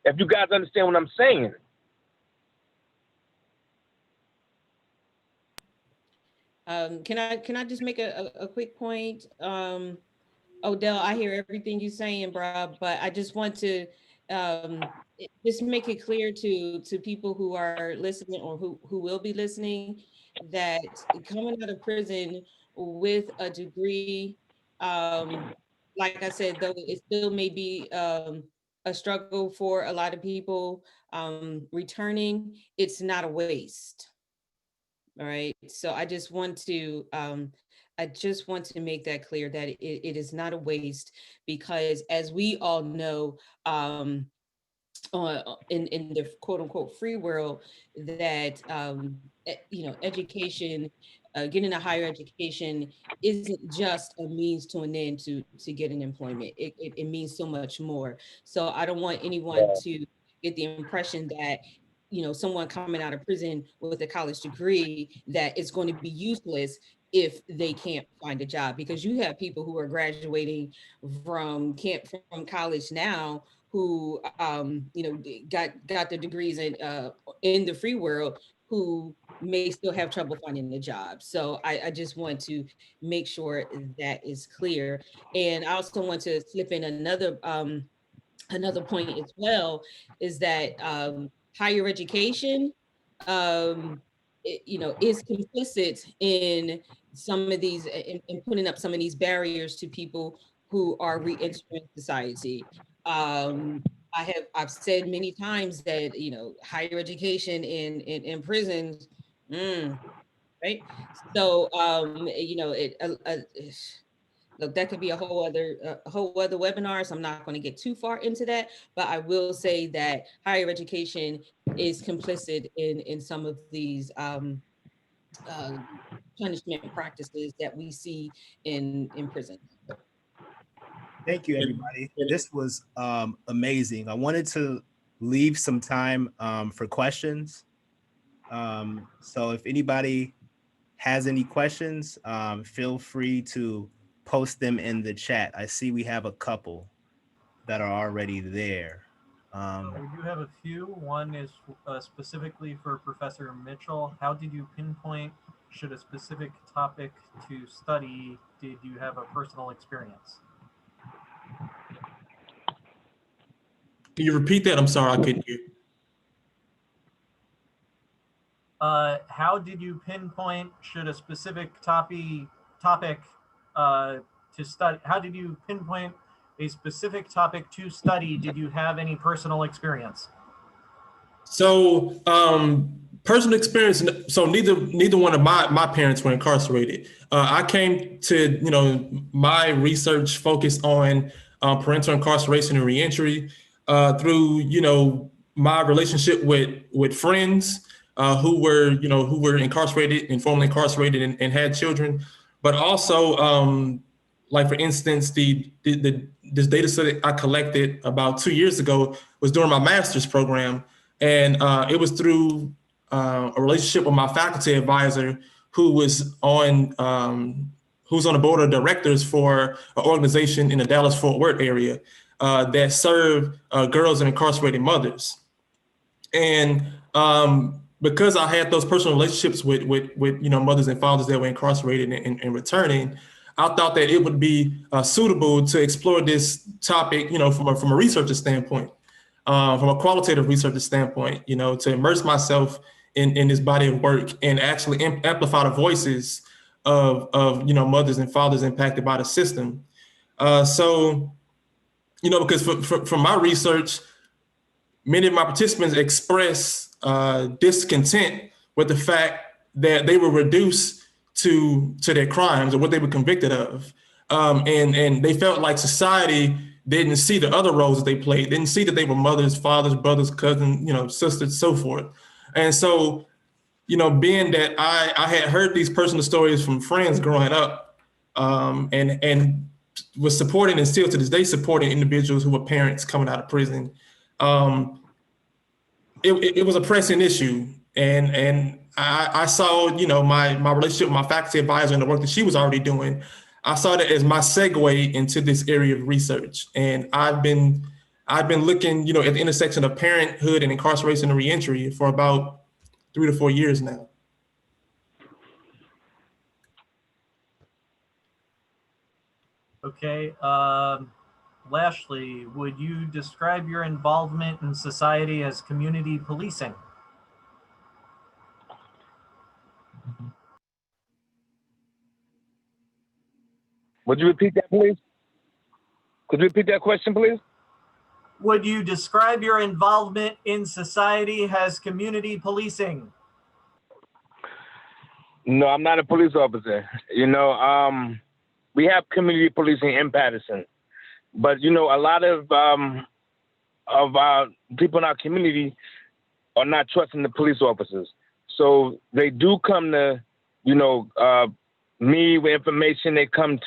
If you guys understand what I'm saying. Can I just make a quick point? Odell, I hear everything you're saying, bro, but I just want to just make it clear to people who are listening or who will be listening that coming out of prison with a degree, like I said, though it still may be a struggle for a lot of people returning, it's not a waste. All right. So I just want to make that clear that it is not a waste, because as we all know, in the quote unquote free world, that education, getting a higher education isn't just a means to an end to get an employment. It means so much more. So I don't want anyone to get the impression that someone coming out of prison with a college degree, that it's going to be useless if they can't find a job, because you have people who are graduating from college now who got the degrees in the free world, who may still have trouble finding a job. So I just want to make sure that is clear. And I also want to slip in another point as well, is that higher education is complicit in some of these, in putting up some of these barriers to people who are reentering society. I've said many times that higher education in prisons, right? So look, that could be a whole other webinar, so I'm not going to get too far into that, but I will say that higher education is complicit in some of these punishment practices that we see in prison. Thank you, everybody. This was amazing. I wanted to leave some time for questions. So if anybody has any questions, feel free to post them in the chat. I see we have a couple that are already there. We do have a few. One is specifically for Professor Mitchell. How did you pinpoint, should a specific topic to study? Did you have a personal experience? Can you repeat that? I'm sorry, I couldn't hear. How did you pinpoint, should a specific topic to study? How did you pinpoint a specific topic to study? Did you have any personal experience? So personal experience. So neither one of my parents were incarcerated. I came to my research focused on parental incarceration and reentry through my relationship with friends who were incarcerated and formerly incarcerated and had children, but also like for instance this data set that I collected about 2 years ago was during my master's program. And it was through a relationship with my faculty advisor who was on the board of directors for an organization in the Dallas-Fort Worth area that served girls and incarcerated mothers. And because I had those personal relationships with mothers and fathers that were incarcerated and returning, I thought that it would be suitable to explore this topic, from a researcher standpoint. from a qualitative researcher standpoint, to immerse myself in this body of work and actually amplify the voices of mothers and fathers impacted by the system. So, because from my research, many of my participants express discontent with the fact that they were reduced to their crimes or what they were convicted of. And they felt like society didn't see the other roles that they played, didn't see that they were mothers, fathers, brothers, cousins, sisters, so forth. And so, being that I had heard these personal stories from friends growing up, and was supporting and still to this day supporting individuals who were parents coming out of prison, it was a pressing issue. And I saw, my relationship with my faculty advisor and the work that she was already doing. I saw that as my segue into this area of research. And I've been looking, at the intersection of parenthood and incarceration and reentry for about 3 to 4 years now. Okay. Lastly, would you describe your involvement in society as community policing? Would you repeat that, please? Could you repeat that question, please? Would you describe your involvement in society as community policing? No, I'm not a police officer. We have community policing in Patterson, but a lot of our people in our community are not trusting the police officers. So they do come to, me with information. They come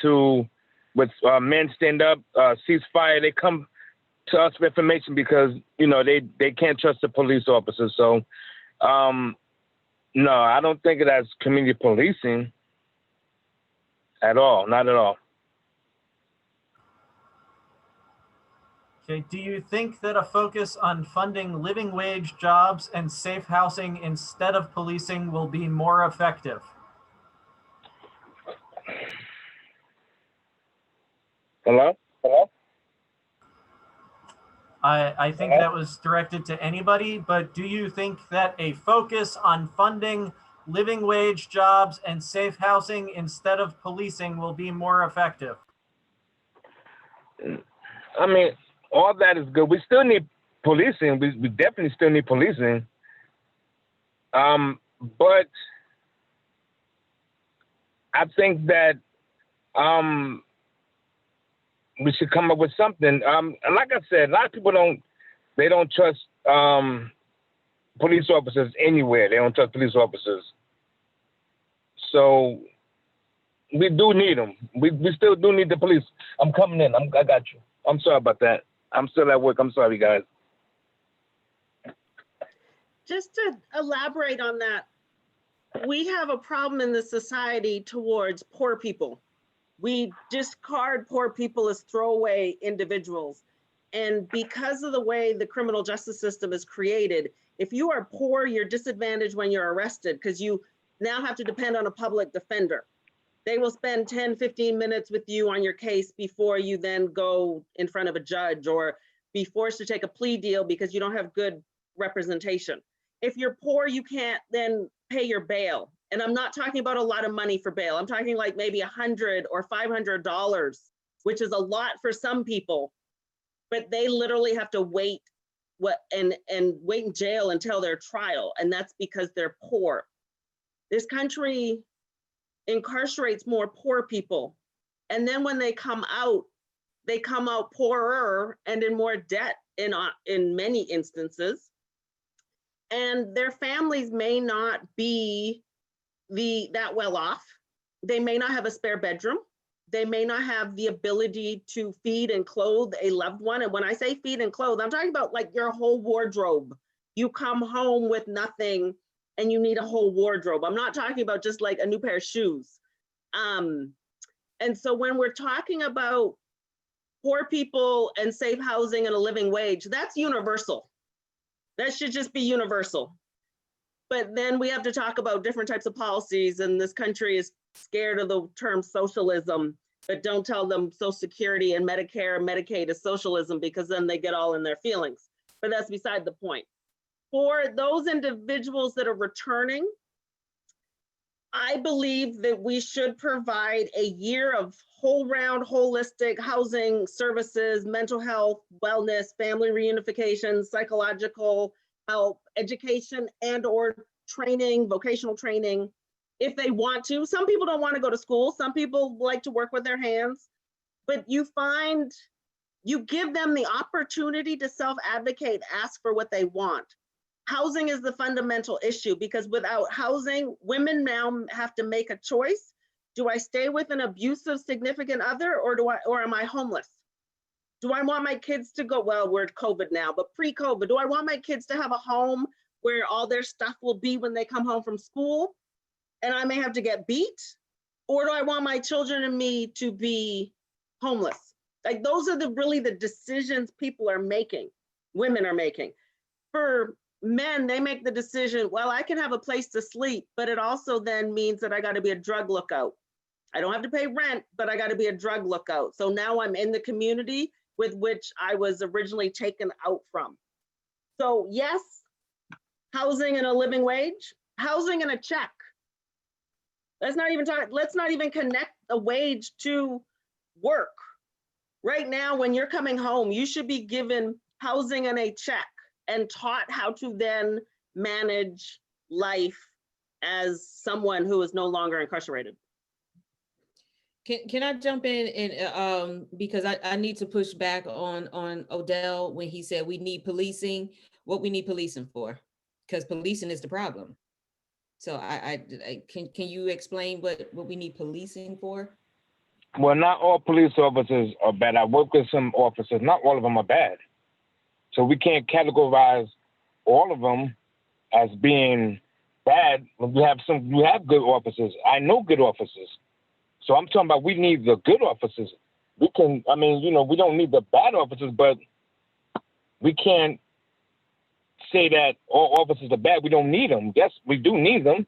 with Men Stand Up, Ceasefire. They come to us with information because, they can't trust the police officers. So, no, I don't think of it as community policing at all. Not at all. Okay. Do you think that a focus on funding living wage jobs and safe housing instead of policing will be more effective? Hello? I think that was directed to anybody, but do you think that a focus on funding living wage jobs and safe housing instead of policing will be more effective? I mean, all that is good. We still need policing. We definitely still need policing. But I think that we should come up with something. And like I said, a lot of people don't trust police officers anywhere. They don't trust police officers. So we do need them. We still do need the police. I'm coming in. I got you. I'm sorry about that. I'm still at work. I'm sorry, guys. Just to elaborate on that, we have a problem in the society towards poor people. We discard poor people as throwaway individuals. And because of the way the criminal justice system is created, if you are poor, you're disadvantaged when you're arrested because you now have to depend on a public defender. They will spend 10, 15 minutes with you on your case before you then go in front of a judge or be forced to take a plea deal because you don't have good representation. If you're poor, you can't then pay your bail. And I'm not talking about a lot of money for bail. I'm talking like maybe $100 or $500, which is a lot for some people, but they literally have to wait and wait in jail until their trial. And that's because they're poor. This country incarcerates more poor people. And then when they come out poorer and in more debt in many instances. And their families may not be that well off. They may not have a spare bedroom. They may not have the ability to feed and clothe a loved one. And when I say feed and clothe, I'm talking about like your whole wardrobe. You come home with nothing and you need a whole wardrobe. I'm not talking about just like a new pair of shoes. And so when we're talking about poor people and safe housing and a living wage, that's universal. That should just be universal. But then we have to talk about different types of policies, and this country is scared of the term socialism, but don't tell them Social Security and Medicare and Medicaid is socialism because then they get all in their feelings. but that's beside the point. For those individuals that are returning, I believe that we should provide a year of whole round holistic housing services, mental health, wellness, family reunification, psychological help, education and or training, vocational training, if they want to. Some people don't want to go to school. Some people like to work with their hands, but you give them the opportunity to self-advocate, ask for what they want. Housing is the fundamental issue, because without housing, women now have to make a choice. Do I stay with an abusive significant other, or am I homeless? Do I want my kids to go, well, we're COVID now, but pre-COVID, do I want my kids to have a home where all their stuff will be when they come home from school and I may have to get beat? Or do I want my children and me to be homeless? Like, those are really the decisions people are making, women are making. For men, they make the decision, well, I can have a place to sleep, but it also then means that I got to be a drug lookout. I don't have to pay rent, but I got to be a drug lookout. So now I'm in the community with which I was originally taken out from. So yes, housing and a living wage, housing and a check. Let's not even connect a wage to work. Right now, when you're coming home, you should be given housing and a check and taught how to then manage life as someone who is no longer incarcerated. Can I jump in and because I need to push back on Odell when he said we need policing. What we need policing for? Because policing is the problem. So can you explain what we need policing for? Well, not all police officers are bad. I work with some officers. Not all of them are bad. So we can't categorize all of them as being bad. You have good officers. I know good officers. So I'm talking about we need the good officers. We don't need the bad officers, but we can't say that all officers are bad. We don't need them. Yes, we do need them.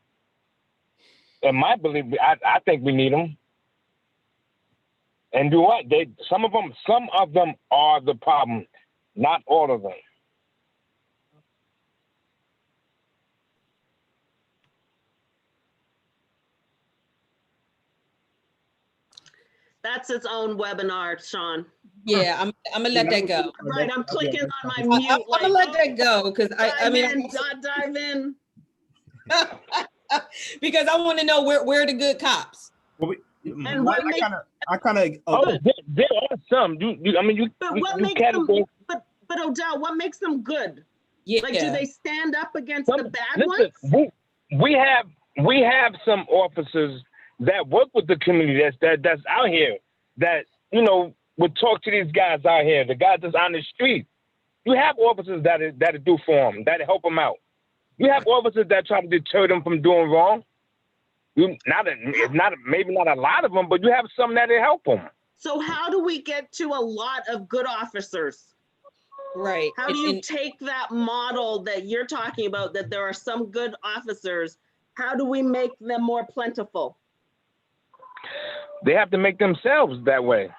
In my belief, I think we need them. And do what? Some of them are the problem, not all of them. That's its own webinar, Sean. Yeah, I'm gonna let that go. Right, I'm clicking on my mute. I'm gonna let that go because dive in. Because I want to know where are the good cops. Well, And what makes there are some. But Odell, what makes them good? Yeah. Like, do they stand up against the bad ones? We have some officers that work with the community that's out here that would talk to these guys out here, the guys that's on the street. You have officers that do for them, that help them out. You have officers that try to deter them from doing wrong. Maybe not a lot of them, but you have some that help them. So how do we get to a lot of good officers? Right. How do you take that model that you're talking about, that there are some good officers, how do we make them more plentiful? They have to make themselves that way.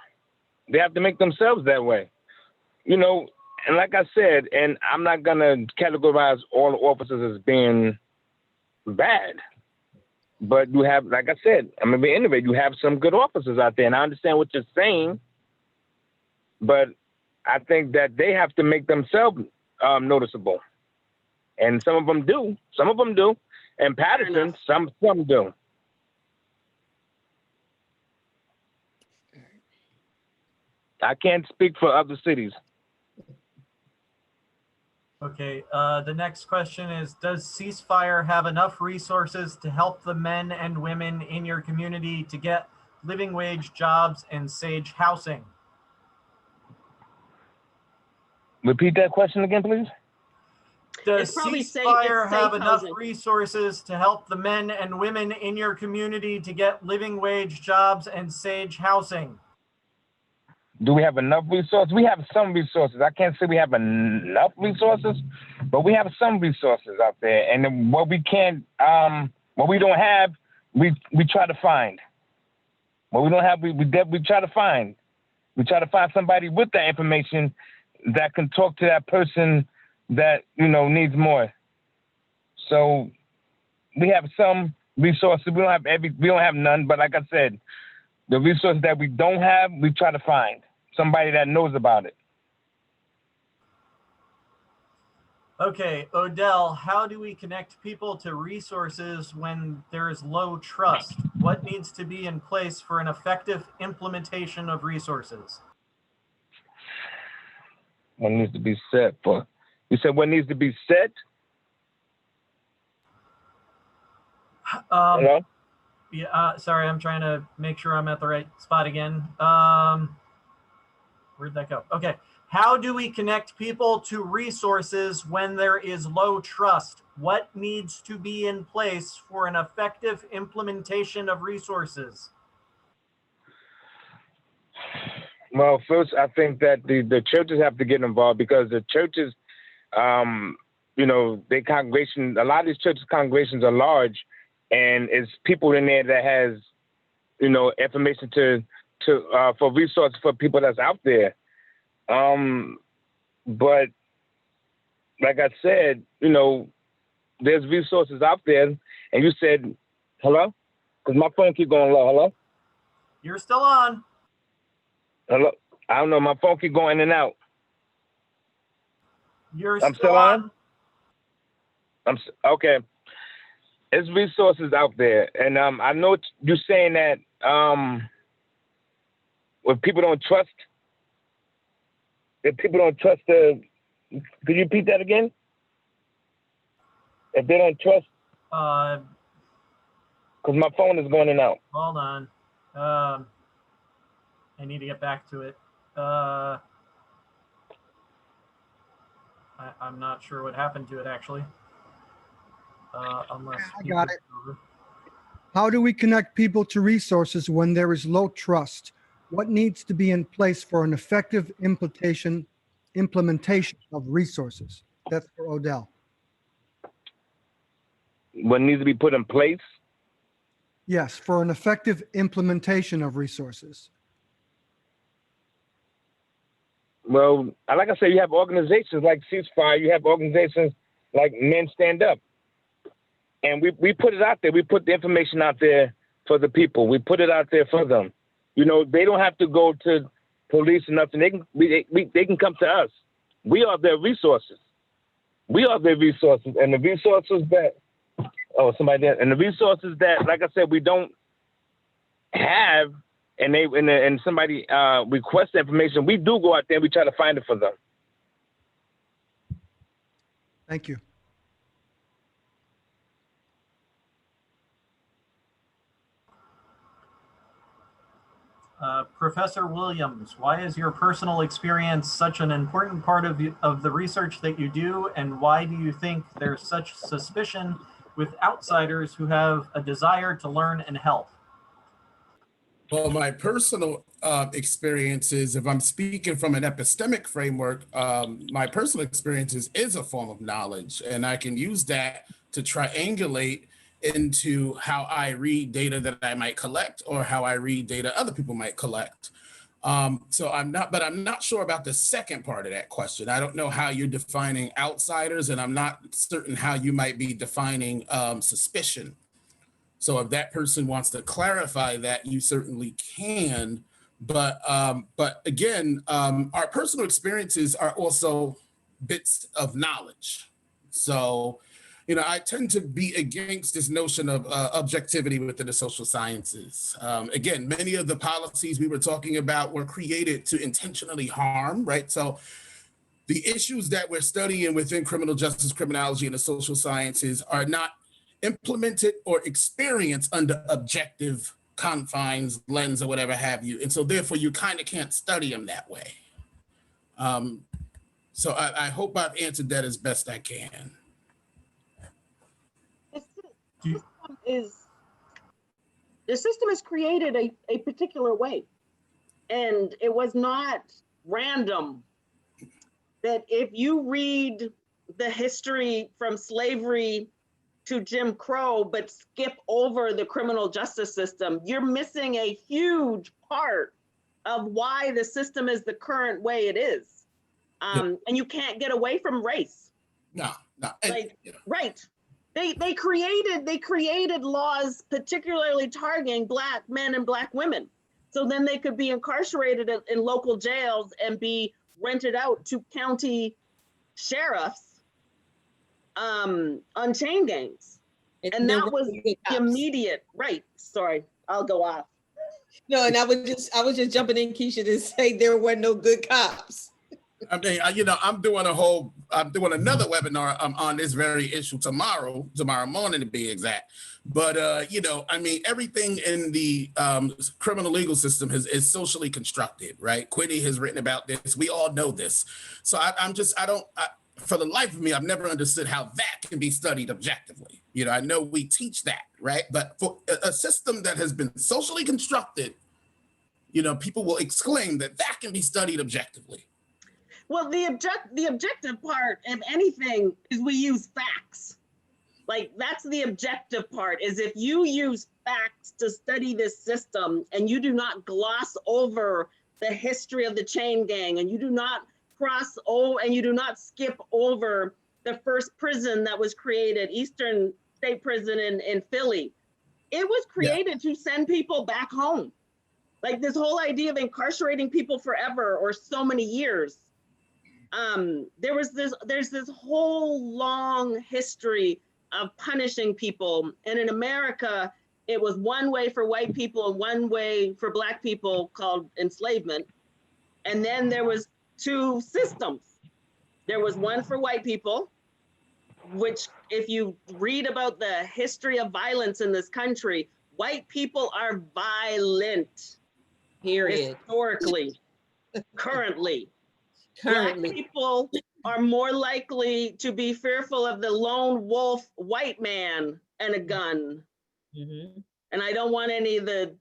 And like I said, and I'm not gonna categorize all officers as being bad, but you have, like I said, I'm gonna be innovative. You have some good officers out there, and I understand what you're saying, but I think that they have to make themselves noticeable, and some of them do. And Patterson, some do. I can't speak for other cities. Okay, the next question is, does Ceasefire have enough resources to help the men and women in your community to get living wage jobs and SAGE housing? Repeat that question again, please. Does Ceasefire have enough resources to help the men and women in your community to get living wage jobs and SAGE housing? Do we have enough resources? We have some resources. I can't say we have enough resources, but we have some resources out there. And what we don't have, we try to find. What we don't have, we try to find. We try to find somebody with that information that can talk to that person that, you know, needs more. So we have some resources. We don't have none, but like I said, the resources that we don't have, we try to find somebody that knows about it. Okay, Odell, how do we connect people to resources when there is low trust? What needs to be in place for an effective implementation of resources? What needs to be set for? You said what needs to be set? Hello? Yeah, sorry, I'm trying to make sure I'm at the right spot again. Where'd that go? Okay. How do we connect people to resources when there is low trust? What needs to be in place for an effective implementation of resources? Well, first, I think that the churches have to get involved, because the churches, you know, a lot of these churches congregations are large, and it's people in there that has, you know, information for resources for people that's out there. But like I said, you know, there's resources out there, and you said, hello? Because my phone keep going low. Hello? You're still on. Hello? I don't know. My phone keep going in and out. I'm still on. Okay. There's resources out there, and I know you're saying that when people don't trust. If people don't trust could you repeat that again? If they don't trust, because my phone is going in and out. Hold on. I need to get back to it. I'm not sure what happened to it, actually. Unless I got it. How do we connect people to resources when there is low trust? What needs to be in place for an effective implementation of resources? That's for Odell. What needs to be put in place? Yes, for an effective implementation of resources. Well, like I said, you have organizations like Ceasefire. You have organizations like Men Stand Up. And we put it out there. We put the information out there for the people. We put it out there for them. You know, they don't have to go to police or nothing. They can come to us. We are their resources. We are their resources. And the resources that, and the resources that, like I said, we don't have, and somebody requests information, we do go out there and we try to find it for them. Thank you. Professor Williams, why is your personal experience such an important part of the research that you do, and why do you think there's such suspicion with outsiders who have a desire to learn and help? Well, my personal experiences, if I'm speaking from an epistemic framework, my personal experiences is a form of knowledge, and I can use that to triangulate into how I read data that I might collect, or how I read data other people might collect. So I'm not sure about the second part of that question. I don't know how you're defining outsiders, and I'm not certain how you might be defining suspicion. So if that person wants to clarify that, you certainly can. But again, our personal experiences are also bits of knowledge. So, you know, I tend to be against this notion of objectivity within the social sciences. Again, many of the policies we were talking about were created to intentionally harm, right? So the issues that we're studying within criminal justice, criminology, and the social sciences are not implemented or experienced under objective confines, lens, or whatever have you. And so therefore you kind of can't study them that way. So I hope I've answered that as best I can. The system is created a particular way, and it was not random. That if you read the history from slavery to Jim Crow, but skip over the criminal justice system, you're missing a huge part of why the system is the current way it is. And you can't get away from race. No, no. And, Like, right. They created laws particularly targeting Black men and Black women. So then they could be incarcerated in local jails and be rented out to county sheriffs on chain gangs. And there that were was no good the cops. immediate, right, sorry, I'll go off. No, and I was just jumping in, Keisha, to say there were no good cops. I mean, I'm doing another webinar on this very issue tomorrow morning to be exact. But, I mean, everything in the criminal legal system is socially constructed, right? Quiddy has written about this. We all know this. So for the life of me, I've never understood how that can be studied objectively. I know we teach that, right? But for a system that has been socially constructed, people will exclaim that can be studied objectively. Well, the objective part, if anything, is we use facts. Like, that's the objective part, is if you use facts to study this system and you do not gloss over the history of the chain gang, and you do not skip over the first prison that was created, Eastern State Prison in Philly. It was created to send people back home. Like, this whole idea of incarcerating people forever or so many years. There's this whole long history of punishing people. And in America, it was one way for white people and one way for Black people, called enslavement. And then there was two systems. There was one for white people, which, if you read about the history of violence in this country, white people are violent. Period. Historically, currently. Black people are more likely to be fearful of the lone wolf white man and a gun. Mm-hmm. And I don't want any of the,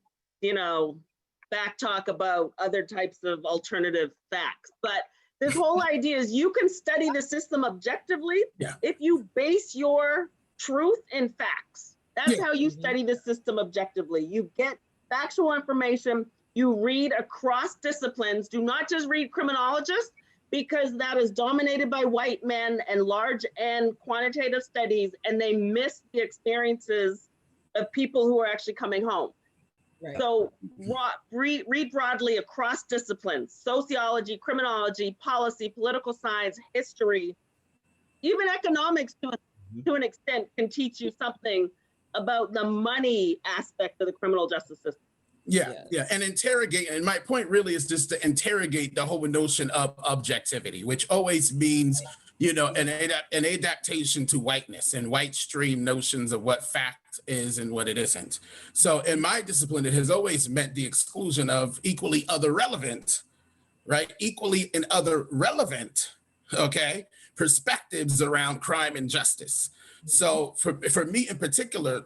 back talk about other types of alternative facts. But this whole idea is you can study the system objectively if you base your truth in facts. That's how you study the system objectively. You get factual information, you read across disciplines. Do not just read criminologists, because that is dominated by white men and large and quantitative studies, and they miss the experiences of people who are actually coming home. Right. So read broadly across disciplines: sociology, criminology, policy, political science, history, even economics to an extent can teach you something about the money aspect of the criminal justice system. Yeah. And interrogate. And my point really is just to interrogate the whole notion of objectivity, which always means, an adaptation to whiteness and white stream notions of what fact is and what it isn't. So in my discipline, it has always meant the exclusion of equally other relevant, right? Equally and other relevant, perspectives around crime and justice. So for me in particular,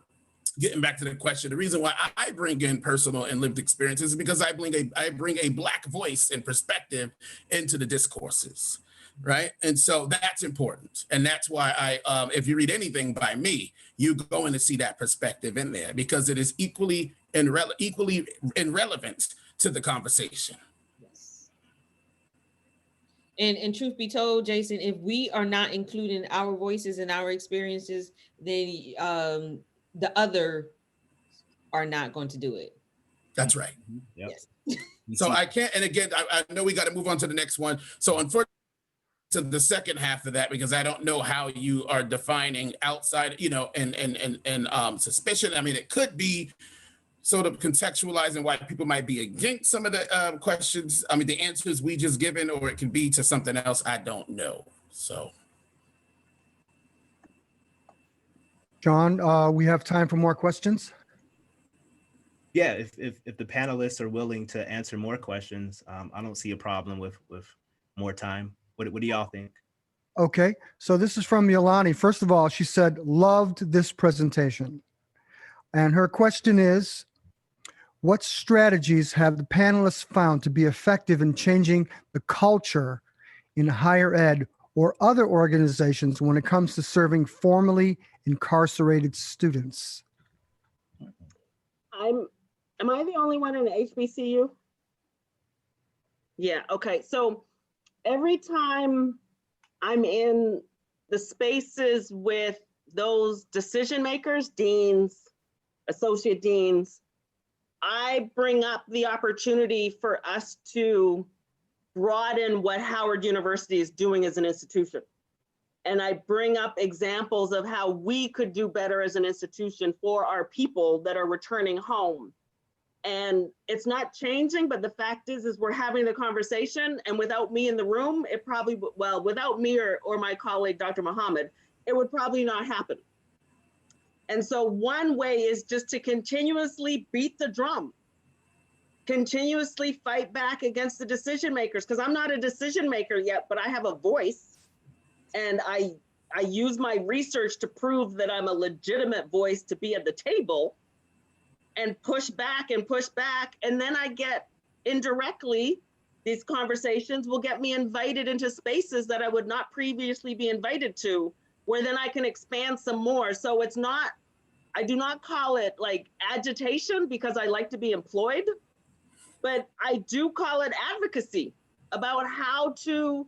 getting back to the question, the reason why I bring in personal and lived experiences is because I bring a Black voice and perspective into the discourses, right? And so that's important. And that's why if you read anything by me, you're going to see that perspective in there, because it is equally relevant to the conversation. Yes. And truth be told, Jason, if we are not including our voices and our experiences, then the other are not going to do it. That's right. Yep. Yes. So I can't, and again, I know we got to move on to the next one. So unfortunately, to the second half of that, because I don't know how you are defining outside, and suspicion. I mean, it could be sort of contextualizing why people might be against some of the questions. I mean, the answers we just given, or it can be to something else. I don't know. So. John, we have time for more questions. Yeah, if the panelists are willing to answer more questions, I don't see a problem with more time. What do y'all think? Okay, so this is from Yolani. First of all, she said, loved this presentation. And her question is, what strategies have the panelists found to be effective in changing the culture in higher ed or other organizations when it comes to serving formerly incarcerated students? Am I the only one in the HBCU? Yeah, okay. So every time I'm in the spaces with those decision makers, deans, associate deans, I bring up the opportunity for us to broaden what Howard University is doing as an institution. And I bring up examples of how we could do better as an institution for our people that are returning home. And it's not changing, but the fact is we're having the conversation, and without me in the room, it probably, well, without me or my colleague, Dr. Muhammad, it would probably not happen. And so one way is just to continuously beat the drum, continuously fight back against the decision makers, because I'm not a decision maker yet, but I have a voice. And I use my research to prove that I'm a legitimate voice to be at the table, and push back and push back. And then I get indirectly, these conversations will get me invited into spaces that I would not previously be invited to, where then I can expand some more. So it's not, I do not call it like agitation, because I like to be employed, but I do call it advocacy about how to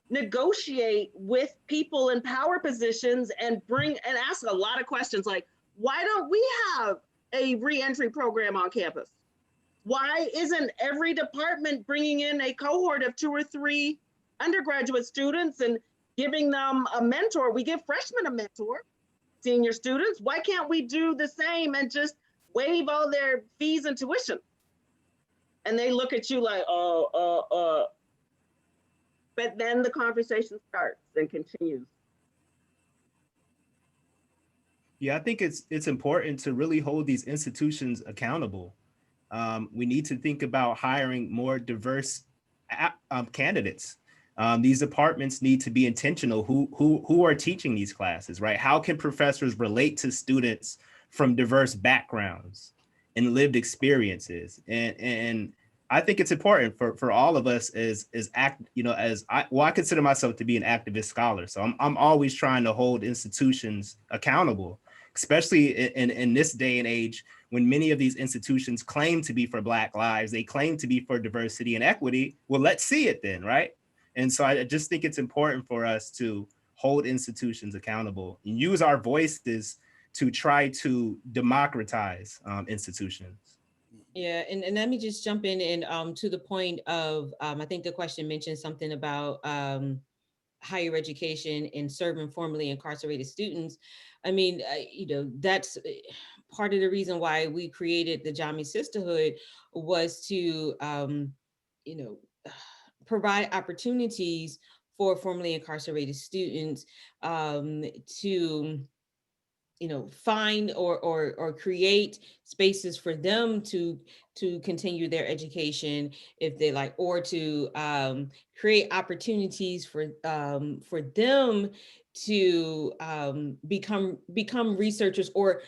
negotiate with people in power positions and bring and ask a lot of questions like, why don't we have a reentry program on campus? Why isn't every department bringing in a cohort of 2 or 3 undergraduate students and giving them a mentor? We give freshmen a mentor, senior students. Why can't we do the same and just waive all their fees and tuition? And they look at you like, but then the conversation starts and continues. Yeah, I think it's important to really hold these institutions accountable. We need to think about hiring more diverse candidates. These departments need to be intentional. Who are teaching these classes, right? How can professors relate to students from diverse backgrounds and lived experiences? And I think it's important for all of us as I consider myself to be an activist scholar. So I'm always trying to hold institutions accountable, especially in this day and age, when many of these institutions claim to be for Black lives, they claim to be for diversity and equity. Well, let's see it then, right? And so I just think it's important for us to hold institutions accountable and use our voices to try to democratize institutions. Yeah, and let me just jump in and to the point of, I think the question mentioned something about higher education and serving formerly incarcerated students. I mean, that's part of the reason why we created the Jami Sisterhood, was to, provide opportunities for formerly incarcerated students to find or create spaces for them to continue their education if they like, or to create opportunities for them to become researchers or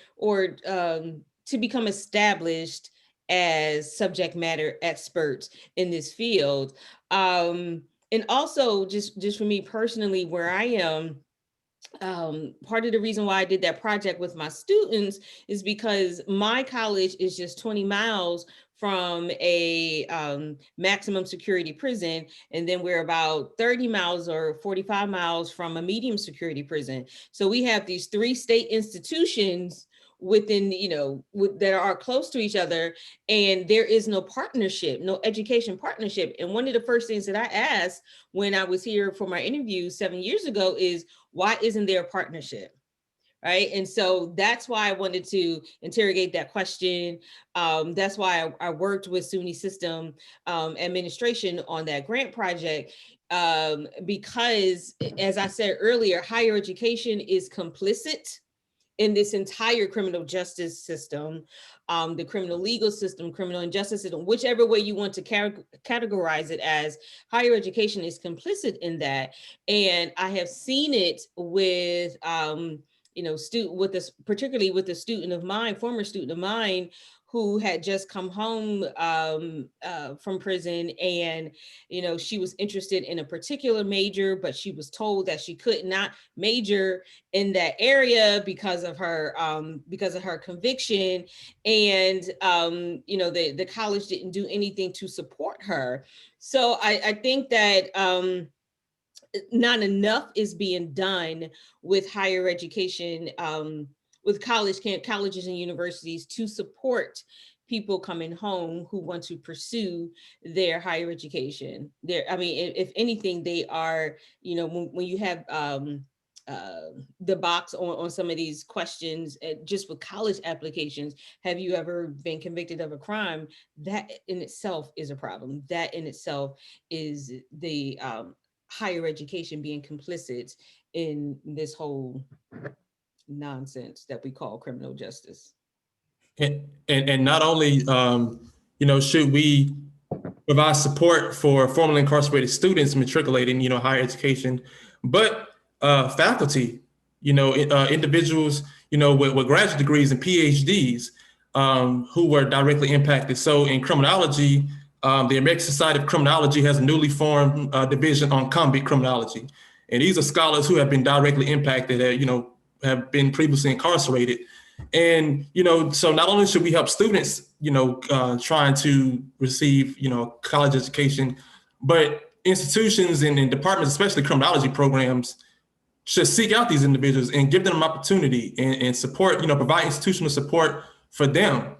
to become established as subject matter experts in this field. And also just for me personally, where I am, part of the reason why I did that project with my students is because my college is just 20 miles from a maximum security prison. And then we're about 30 miles or 45 miles from a medium security prison. So we have these 3 state institutions within, that are close to each other, and there is no partnership, no education partnership. And one of the first things that I asked when I was here for my interview 7 years ago is, why isn't there a partnership? Right. And so that's why I wanted to interrogate that question. That's why I worked with SUNY System Administration on that grant project, because, as I said earlier, higher education is complicit in this entire criminal justice system, the criminal legal system, criminal injustice system, whichever way you want to categorize it as. Higher education is complicit in that. And I have seen it with, particularly with a student of mine, former student of mine, who had just come home from prison, and she was interested in a particular major, but she was told that she could not major in that area because of her conviction, and the college didn't do anything to support her. So I think that not enough is being done with higher education, with colleges and universities to support people coming home who want to pursue their higher education. I mean, if anything, they are, when you have the box on some of these questions, just with college applications, have you ever been convicted of a crime? That in itself is a problem. That in itself is the higher education being complicit in this whole nonsense that we call criminal justice. And not only should we provide support for formerly incarcerated students matriculating higher education, but faculty, individuals with graduate degrees and PhDs who were directly impacted. So in criminology, the American Society of Criminology has a newly formed division on convict criminology, and these are scholars who have been directly impacted, have been previously incarcerated. And, so not only should we help students, trying to receive, college education, but institutions and departments, especially criminology programs, should seek out these individuals and give them an opportunity and support, provide institutional support for them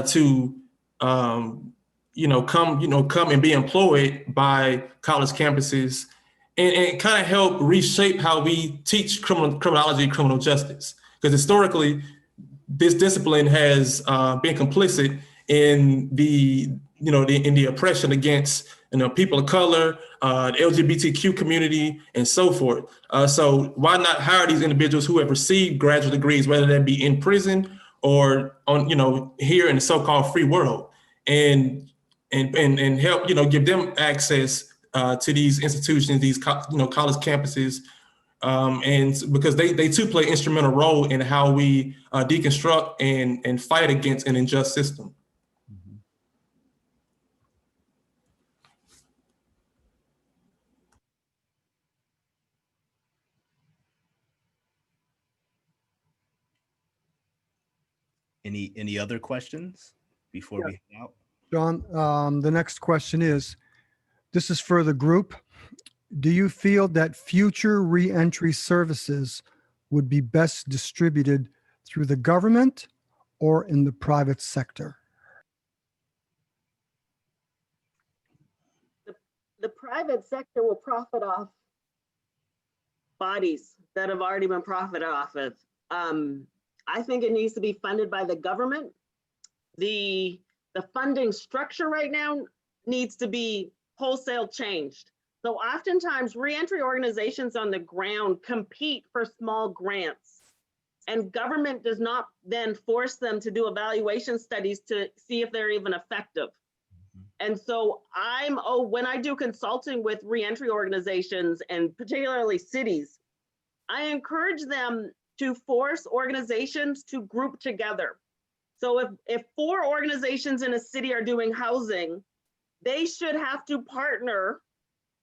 to, come and be employed by college campuses and kind of help reshape how we teach criminology, criminal justice. Because historically, this discipline has been complicit in the oppression against people of color, the LGBTQ community, and so forth. So why not hire these individuals who have received graduate degrees, whether that be in prison or on here in the so-called free world, and help give them access to these institutions, these college campuses. And because they too play an instrumental role in how we deconstruct and fight against an unjust system. Any other questions before we head out? John, the next question is, this is for the group. Do you feel that future reentry services would be best distributed through the government or in the private sector? The private sector will profit off bodies that have already been profited off of. I think it needs to be funded by the government. The funding structure right now needs to be wholesale changed. So oftentimes reentry organizations on the ground compete for small grants, and government does not then force them to do evaluation studies to see if they're even effective. And so when I do consulting with reentry organizations and particularly cities, I encourage them to force organizations to group together. So if 4 organizations in a city are doing housing, they should have to partner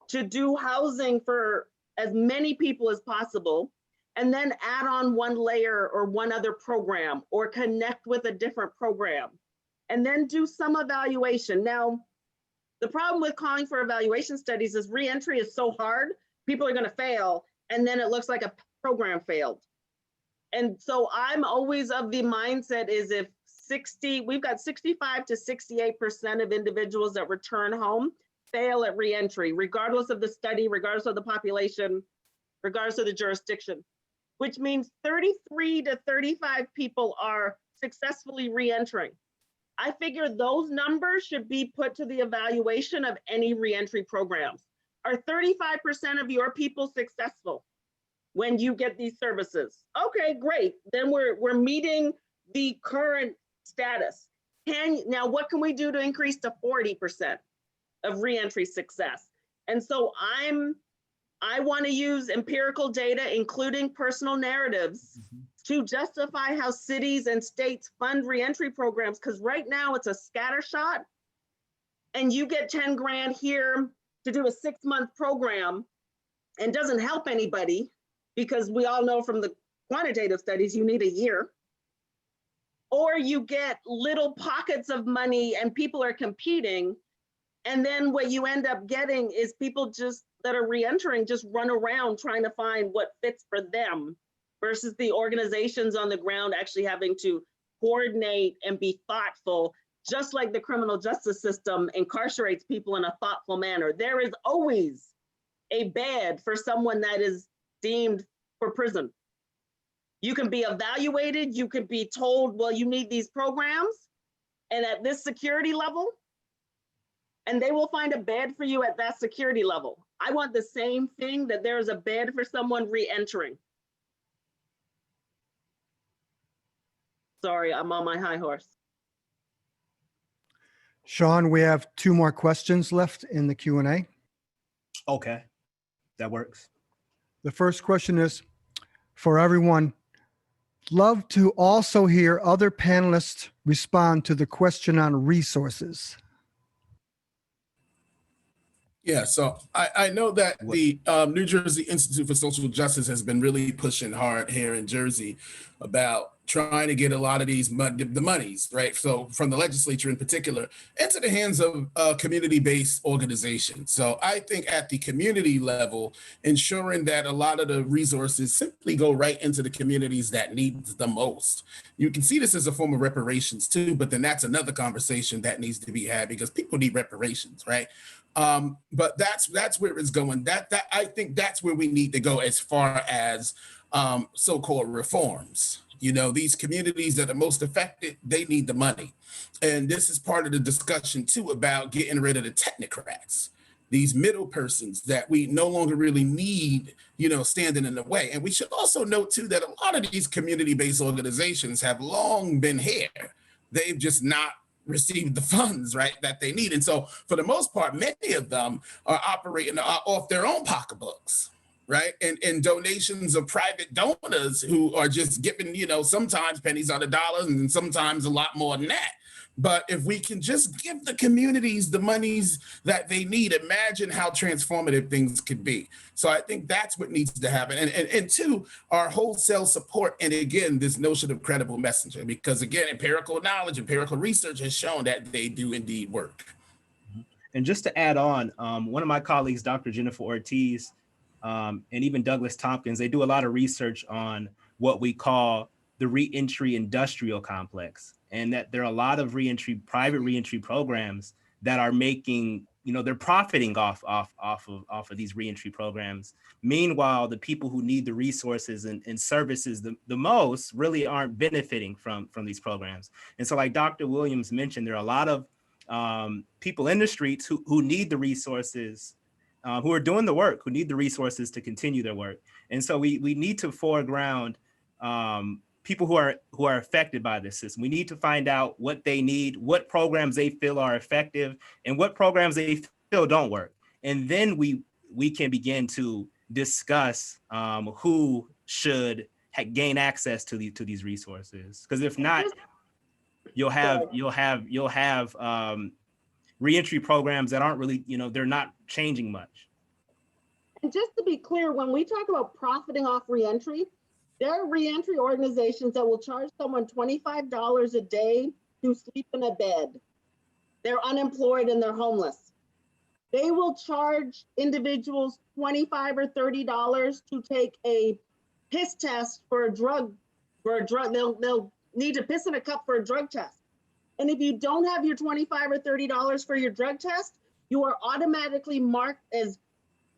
to do housing for as many people as possible, and then add on one layer or one other program or connect with a different program, and then do some evaluation. Now, the problem with calling for evaluation studies is reentry is so hard, people are going to fail, and then it looks like a program failed. And so I'm always of the mindset is if we've got 65 to 68% of individuals that return home fail at reentry, regardless of the study, regardless of the population, regardless of the jurisdiction, which means 33 to 35 people are successfully reentering. I figure those numbers should be put to the evaluation of any reentry programs. Are 35% of your people successful when you get these services? Okay, great. Then we're meeting the current status. Now what can we do to increase to 40% of reentry success? And so I want to use empirical data, including personal narratives, to justify how cities and states fund reentry programs, because right now it's a scattershot, and you get 10 grand here to do a 6-month program and doesn't help anybody, because we all know from the quantitative studies you need a year. Or you get little pockets of money and people are competing, and then what you end up getting is people just that are reentering just run around trying to find what fits for them versus the organizations on the ground actually having to coordinate and be thoughtful, just like the criminal justice system incarcerates people in a thoughtful manner. There is always a bed for someone that is deemed for prison. You can be evaluated, you could be told, well, you need these programs and at this security level, and they will find a bed for you at that security level. I want the same thing, that there is a bed for someone re-entering. Sorry, I'm on my high horse. Sean, we have 2 more questions left in the Q&A. Okay, that works. The first question is for everyone. Love to also hear other panelists respond to the question on resources. Yeah, so I know that the New Jersey Institute for Social Justice has been really pushing hard here in Jersey about trying to get a lot of these the monies, right? So from the legislature in particular, into the hands of community-based organizations. So I think at the community level, ensuring that a lot of the resources simply go right into the communities that need the most. You can see this as a form of reparations too, but then that's another conversation that needs to be had because people need reparations, right? But that's where it's going. That I think that's where we need to go as far as so-called reforms. You know, these communities that are most affected, they need the money. And this is part of the discussion too about getting rid of the technocrats, these middle persons that we no longer really need, you know, standing in the way. And we should also note too that a lot of these community-based organizations have long been here. They've just not received the funds, right, that they need. And so for the most part, many of them are operating off their own pocketbooks, right? And donations of private donors who are just giving, you know, sometimes pennies on the dollar and sometimes a lot more than that. But if we can just give the communities the monies that they need, imagine how transformative things could be. So I think that's what needs to happen. And two, our wholesale support. And again, this notion of credible messenger, because again, empirical knowledge, empirical research has shown that they do indeed work. And just to add on, one of my colleagues, Dr. Jennifer Ortiz, and even Douglas Tompkins, they do a lot of research on what we call the reentry industrial complex. And that there are a lot of private reentry programs that are making, you know, they're profiting off of these reentry programs. Meanwhile, the people who need the resources and services the most really aren't benefiting from these programs. And so like Dr. Williams mentioned, there are a lot of people in the streets who need the resources, who are doing the work, who need the resources to continue their work. And so we need to foreground people who are affected by this system. We need to find out what they need, what programs they feel are effective, and what programs they feel don't work. And then we can begin to discuss who should gain access to these resources. Because if not, you'll have reentry programs that aren't really, you know, they're not changing much. And just to be clear, when we talk about profiting off reentry, there are reentry organizations that will charge someone $25 a day to sleep in a bed. They're unemployed and they're homeless. They will charge individuals $25 or $30 to take a piss test for a drug. They'll need to piss in a cup for a drug test. And if you don't have your $25 or $30 for your drug test, you are automatically marked as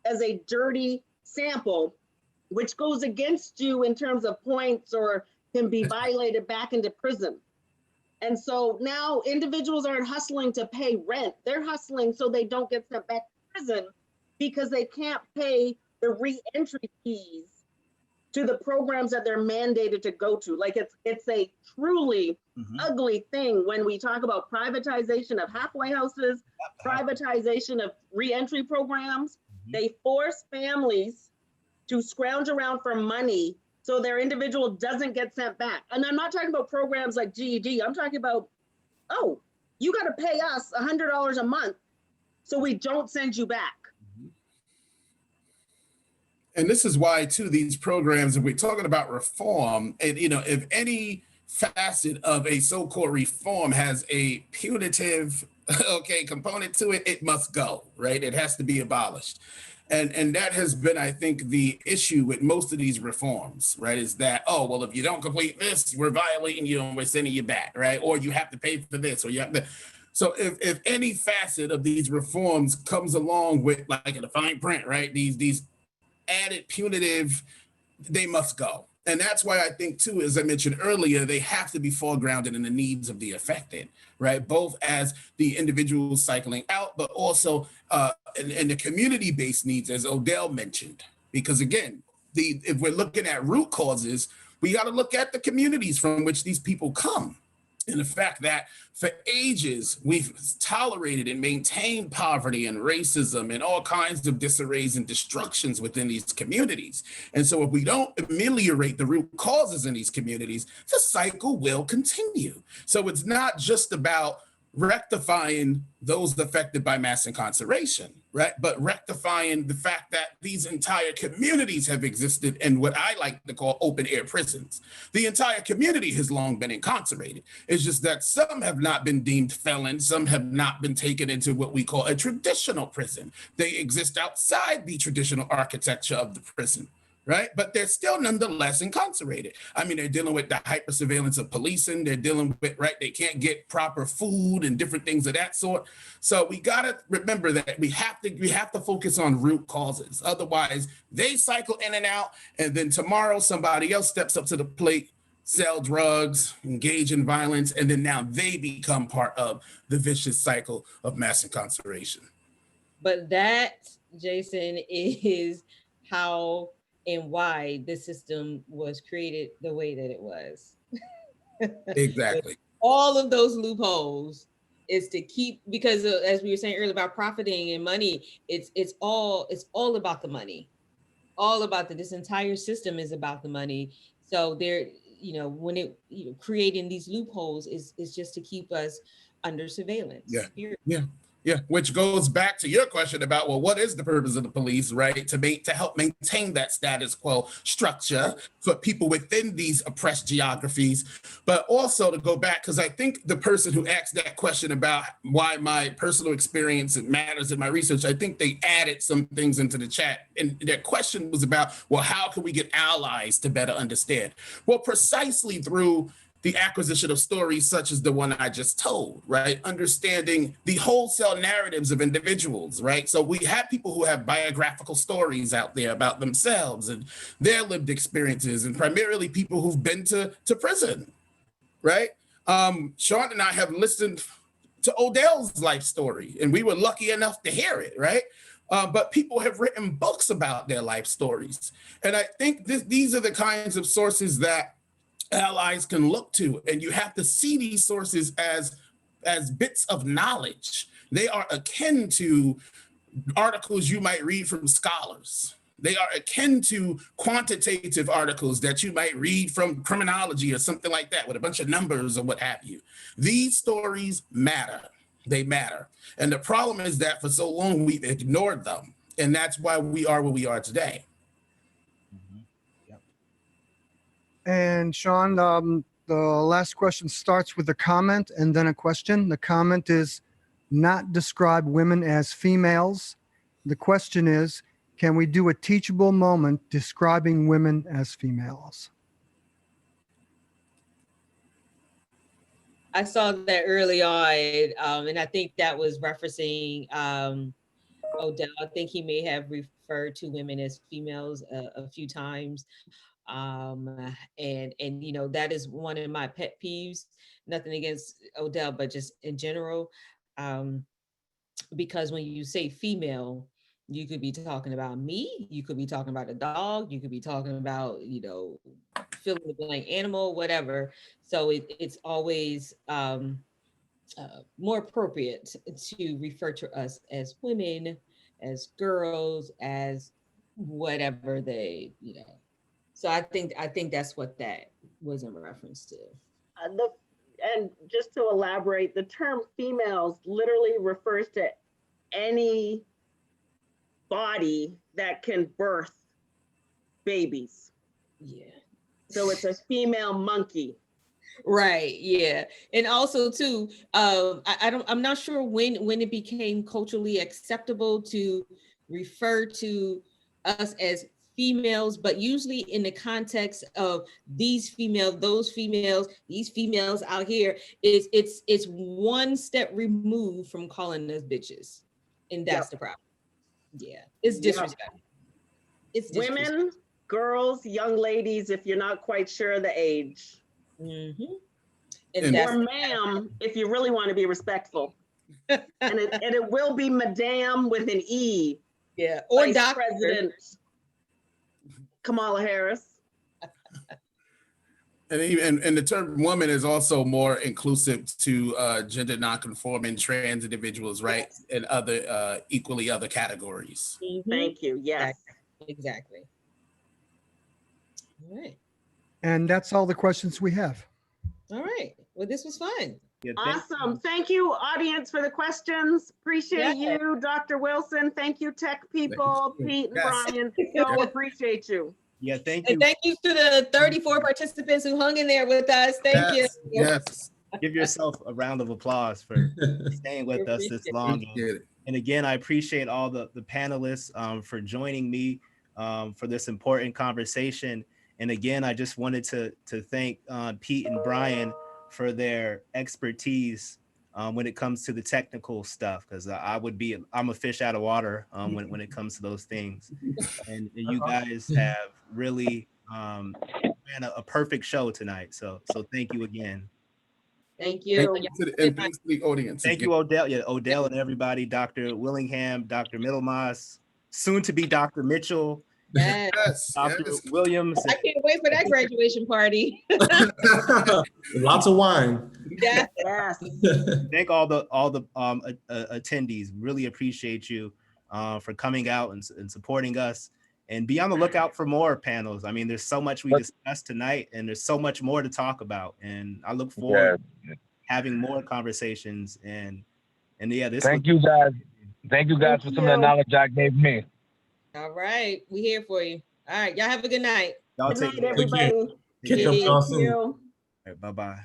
a dirty sample, which goes against you in terms of points or can be violated back into prison. And so now individuals aren't hustling to pay rent. They're hustling so they don't get sent back to prison because they can't pay the re-entry fees to the programs that they're mandated to go to. Like it's a truly ugly thing when we talk about privatization of halfway houses, privatization of re-entry programs. They force families to scrounge around for money so their individual doesn't get sent back. And I'm not talking about programs like GED. I'm talking about, oh, you got to pay us $100 a month so we don't send you back. And this is why, too, these programs, if we're talking about reform, and, you know, if any facet of a so-called reform has a punitive, component to it, it must go, right? It has to be abolished. And that has been, I think, the issue with most of these reforms, right? Is that, oh, well, if you don't complete this, we're violating you and we're sending you back, right? Or you have to pay for this, or you have to. So if any facet of these reforms comes along with like in the fine print, right? These added punitive, they must go. And that's why I think too, as I mentioned earlier, they have to be foregrounded in the needs of the affected, right? Both as the individuals cycling out, but also in the community-based needs, as Odell mentioned. Because again, if we're looking at root causes, we got to look at the communities from which these people come. And the fact that for ages, we've tolerated and maintained poverty and racism and all kinds of disarrays and destructions within these communities. And so if we don't ameliorate the root causes in these communities, the cycle will continue. So it's not just about rectifying those affected by mass incarceration, right? But rectifying the fact that these entire communities have existed in what I like to call open air prisons. The entire community has long been incarcerated. It's just that some have not been deemed felons, some have not been taken into what we call a traditional prison. They exist outside the traditional architecture of the prison, right? But they're still nonetheless incarcerated. I mean, they're dealing with the hyper surveillance of policing. They're dealing with, right, they can't get proper food and different things of that sort. So we gotta remember that we have to focus on root causes. Otherwise, they cycle in and out, and then tomorrow somebody else steps up to the plate, sell drugs, engage in violence, and then now they become part of the vicious cycle of mass incarceration. But that, Jason, is how and why the system was created the way that it was. Exactly. All of those loopholes is to keep, because as we were saying earlier about profiting and money, it's all about the money. All about this entire system is about the money. So there, when it, creating these loopholes is just to keep us under surveillance. Yeah, which goes back to your question about, well, what is the purpose of the police, right? To help maintain that status quo structure for people within these oppressed geographies, but also to go back, because I think the person who asked that question about why my personal experience matters in my research, I think they added some things into the chat. And their question was about, well, how can we get allies to better understand? Well, precisely through the acquisition of stories such as the one I just told, right? Understanding the wholesale narratives of individuals, right? So we have people who have biographical stories out there about themselves and their lived experiences, and primarily people who've been to prison, right? Sean and I have listened to Odell's life story, and we were lucky enough to hear it, right? But people have written books about their life stories. And I think these are the kinds of sources that allies can look to, and you have to see these sources as bits of knowledge. They are akin to articles you might read from scholars. They are akin to quantitative articles that you might read from criminology or something like that with a bunch of numbers or what have you. These stories matter. They matter. And the problem is that for so long we've ignored them. And that's why we are where we are today. And Sean, the last question starts with a comment and then a question. The comment is not describe women as females. The question is, can we do a teachable moment describing women as females? I saw that early on, and I think that was referencing Odell. I think he may have referred to women as females a few times. And that is one of my pet peeves. Nothing against Odell, but just in general, because when you say female, you could be talking about me, you could be talking about a dog, you could be talking about fill in the blank animal, whatever. So it's always more appropriate to refer to us as women, as girls, as whatever they So I think that's what that was in reference to. And just to elaborate, the term females literally refers to any body that can birth babies. Yeah. So it's a female monkey. Right. Yeah. And also too, I'm not sure when it became culturally acceptable to refer to us as females, but usually in the context of these females, those females, these females out here, it's one step removed from calling us bitches. And that's the problem. Yeah, it's disrespectful. It's disrespectful. Women, girls, young ladies, if you're not quite sure of the age. Mm-hmm. Or ma'am, if you really want to be respectful. and it will be madame with an E. Yeah, or Vice Dr. President Kamala Harris. And the term woman is also more inclusive to gender nonconforming trans individuals, right? And other equally other categories. Mm-hmm. Thank you. Yes. Exactly. All right. And that's all the questions we have. All right. Well, this was fun. Yeah, Awesome. Thank you, audience, for the questions. Appreciate you, Dr. Wilson. Thank you, tech people, Pete and Brian. So appreciate you. Yeah, thank you. And thank you to the 34 participants who hung in there with us. Thank you. Yes. Give yourself a round of applause for staying with us this long. And again, I appreciate all the panelists for joining me for this important conversation. And again, I just wanted to thank Pete and Brian for their expertise when it comes to the technical stuff, because I'm a fish out of water when it comes to those things. And you guys have really ran a perfect show tonight. So thank you again. Thank you. And thanks to the audience. Thank you, Odell. Yeah, Odell and everybody, Dr. Willingham, Dr. Middlemas, soon to be Dr. Mitchell. Yes. Dr. Williams. I can't wait for that graduation party. Lots of wine. Yes. Thank all the attendees. Really appreciate you for coming out and supporting us. And be on the lookout for more panels. I mean, there's so much we discussed tonight, and there's so much more to talk about. And I look forward to having more conversations. And yeah, this. Thank you guys. Thank you guys for some of the knowledge I gave me. All right, we here for you. All right, y'all have a good night. Y'all Good take night, care. everybody. Catch up, y'all soon. Bye bye.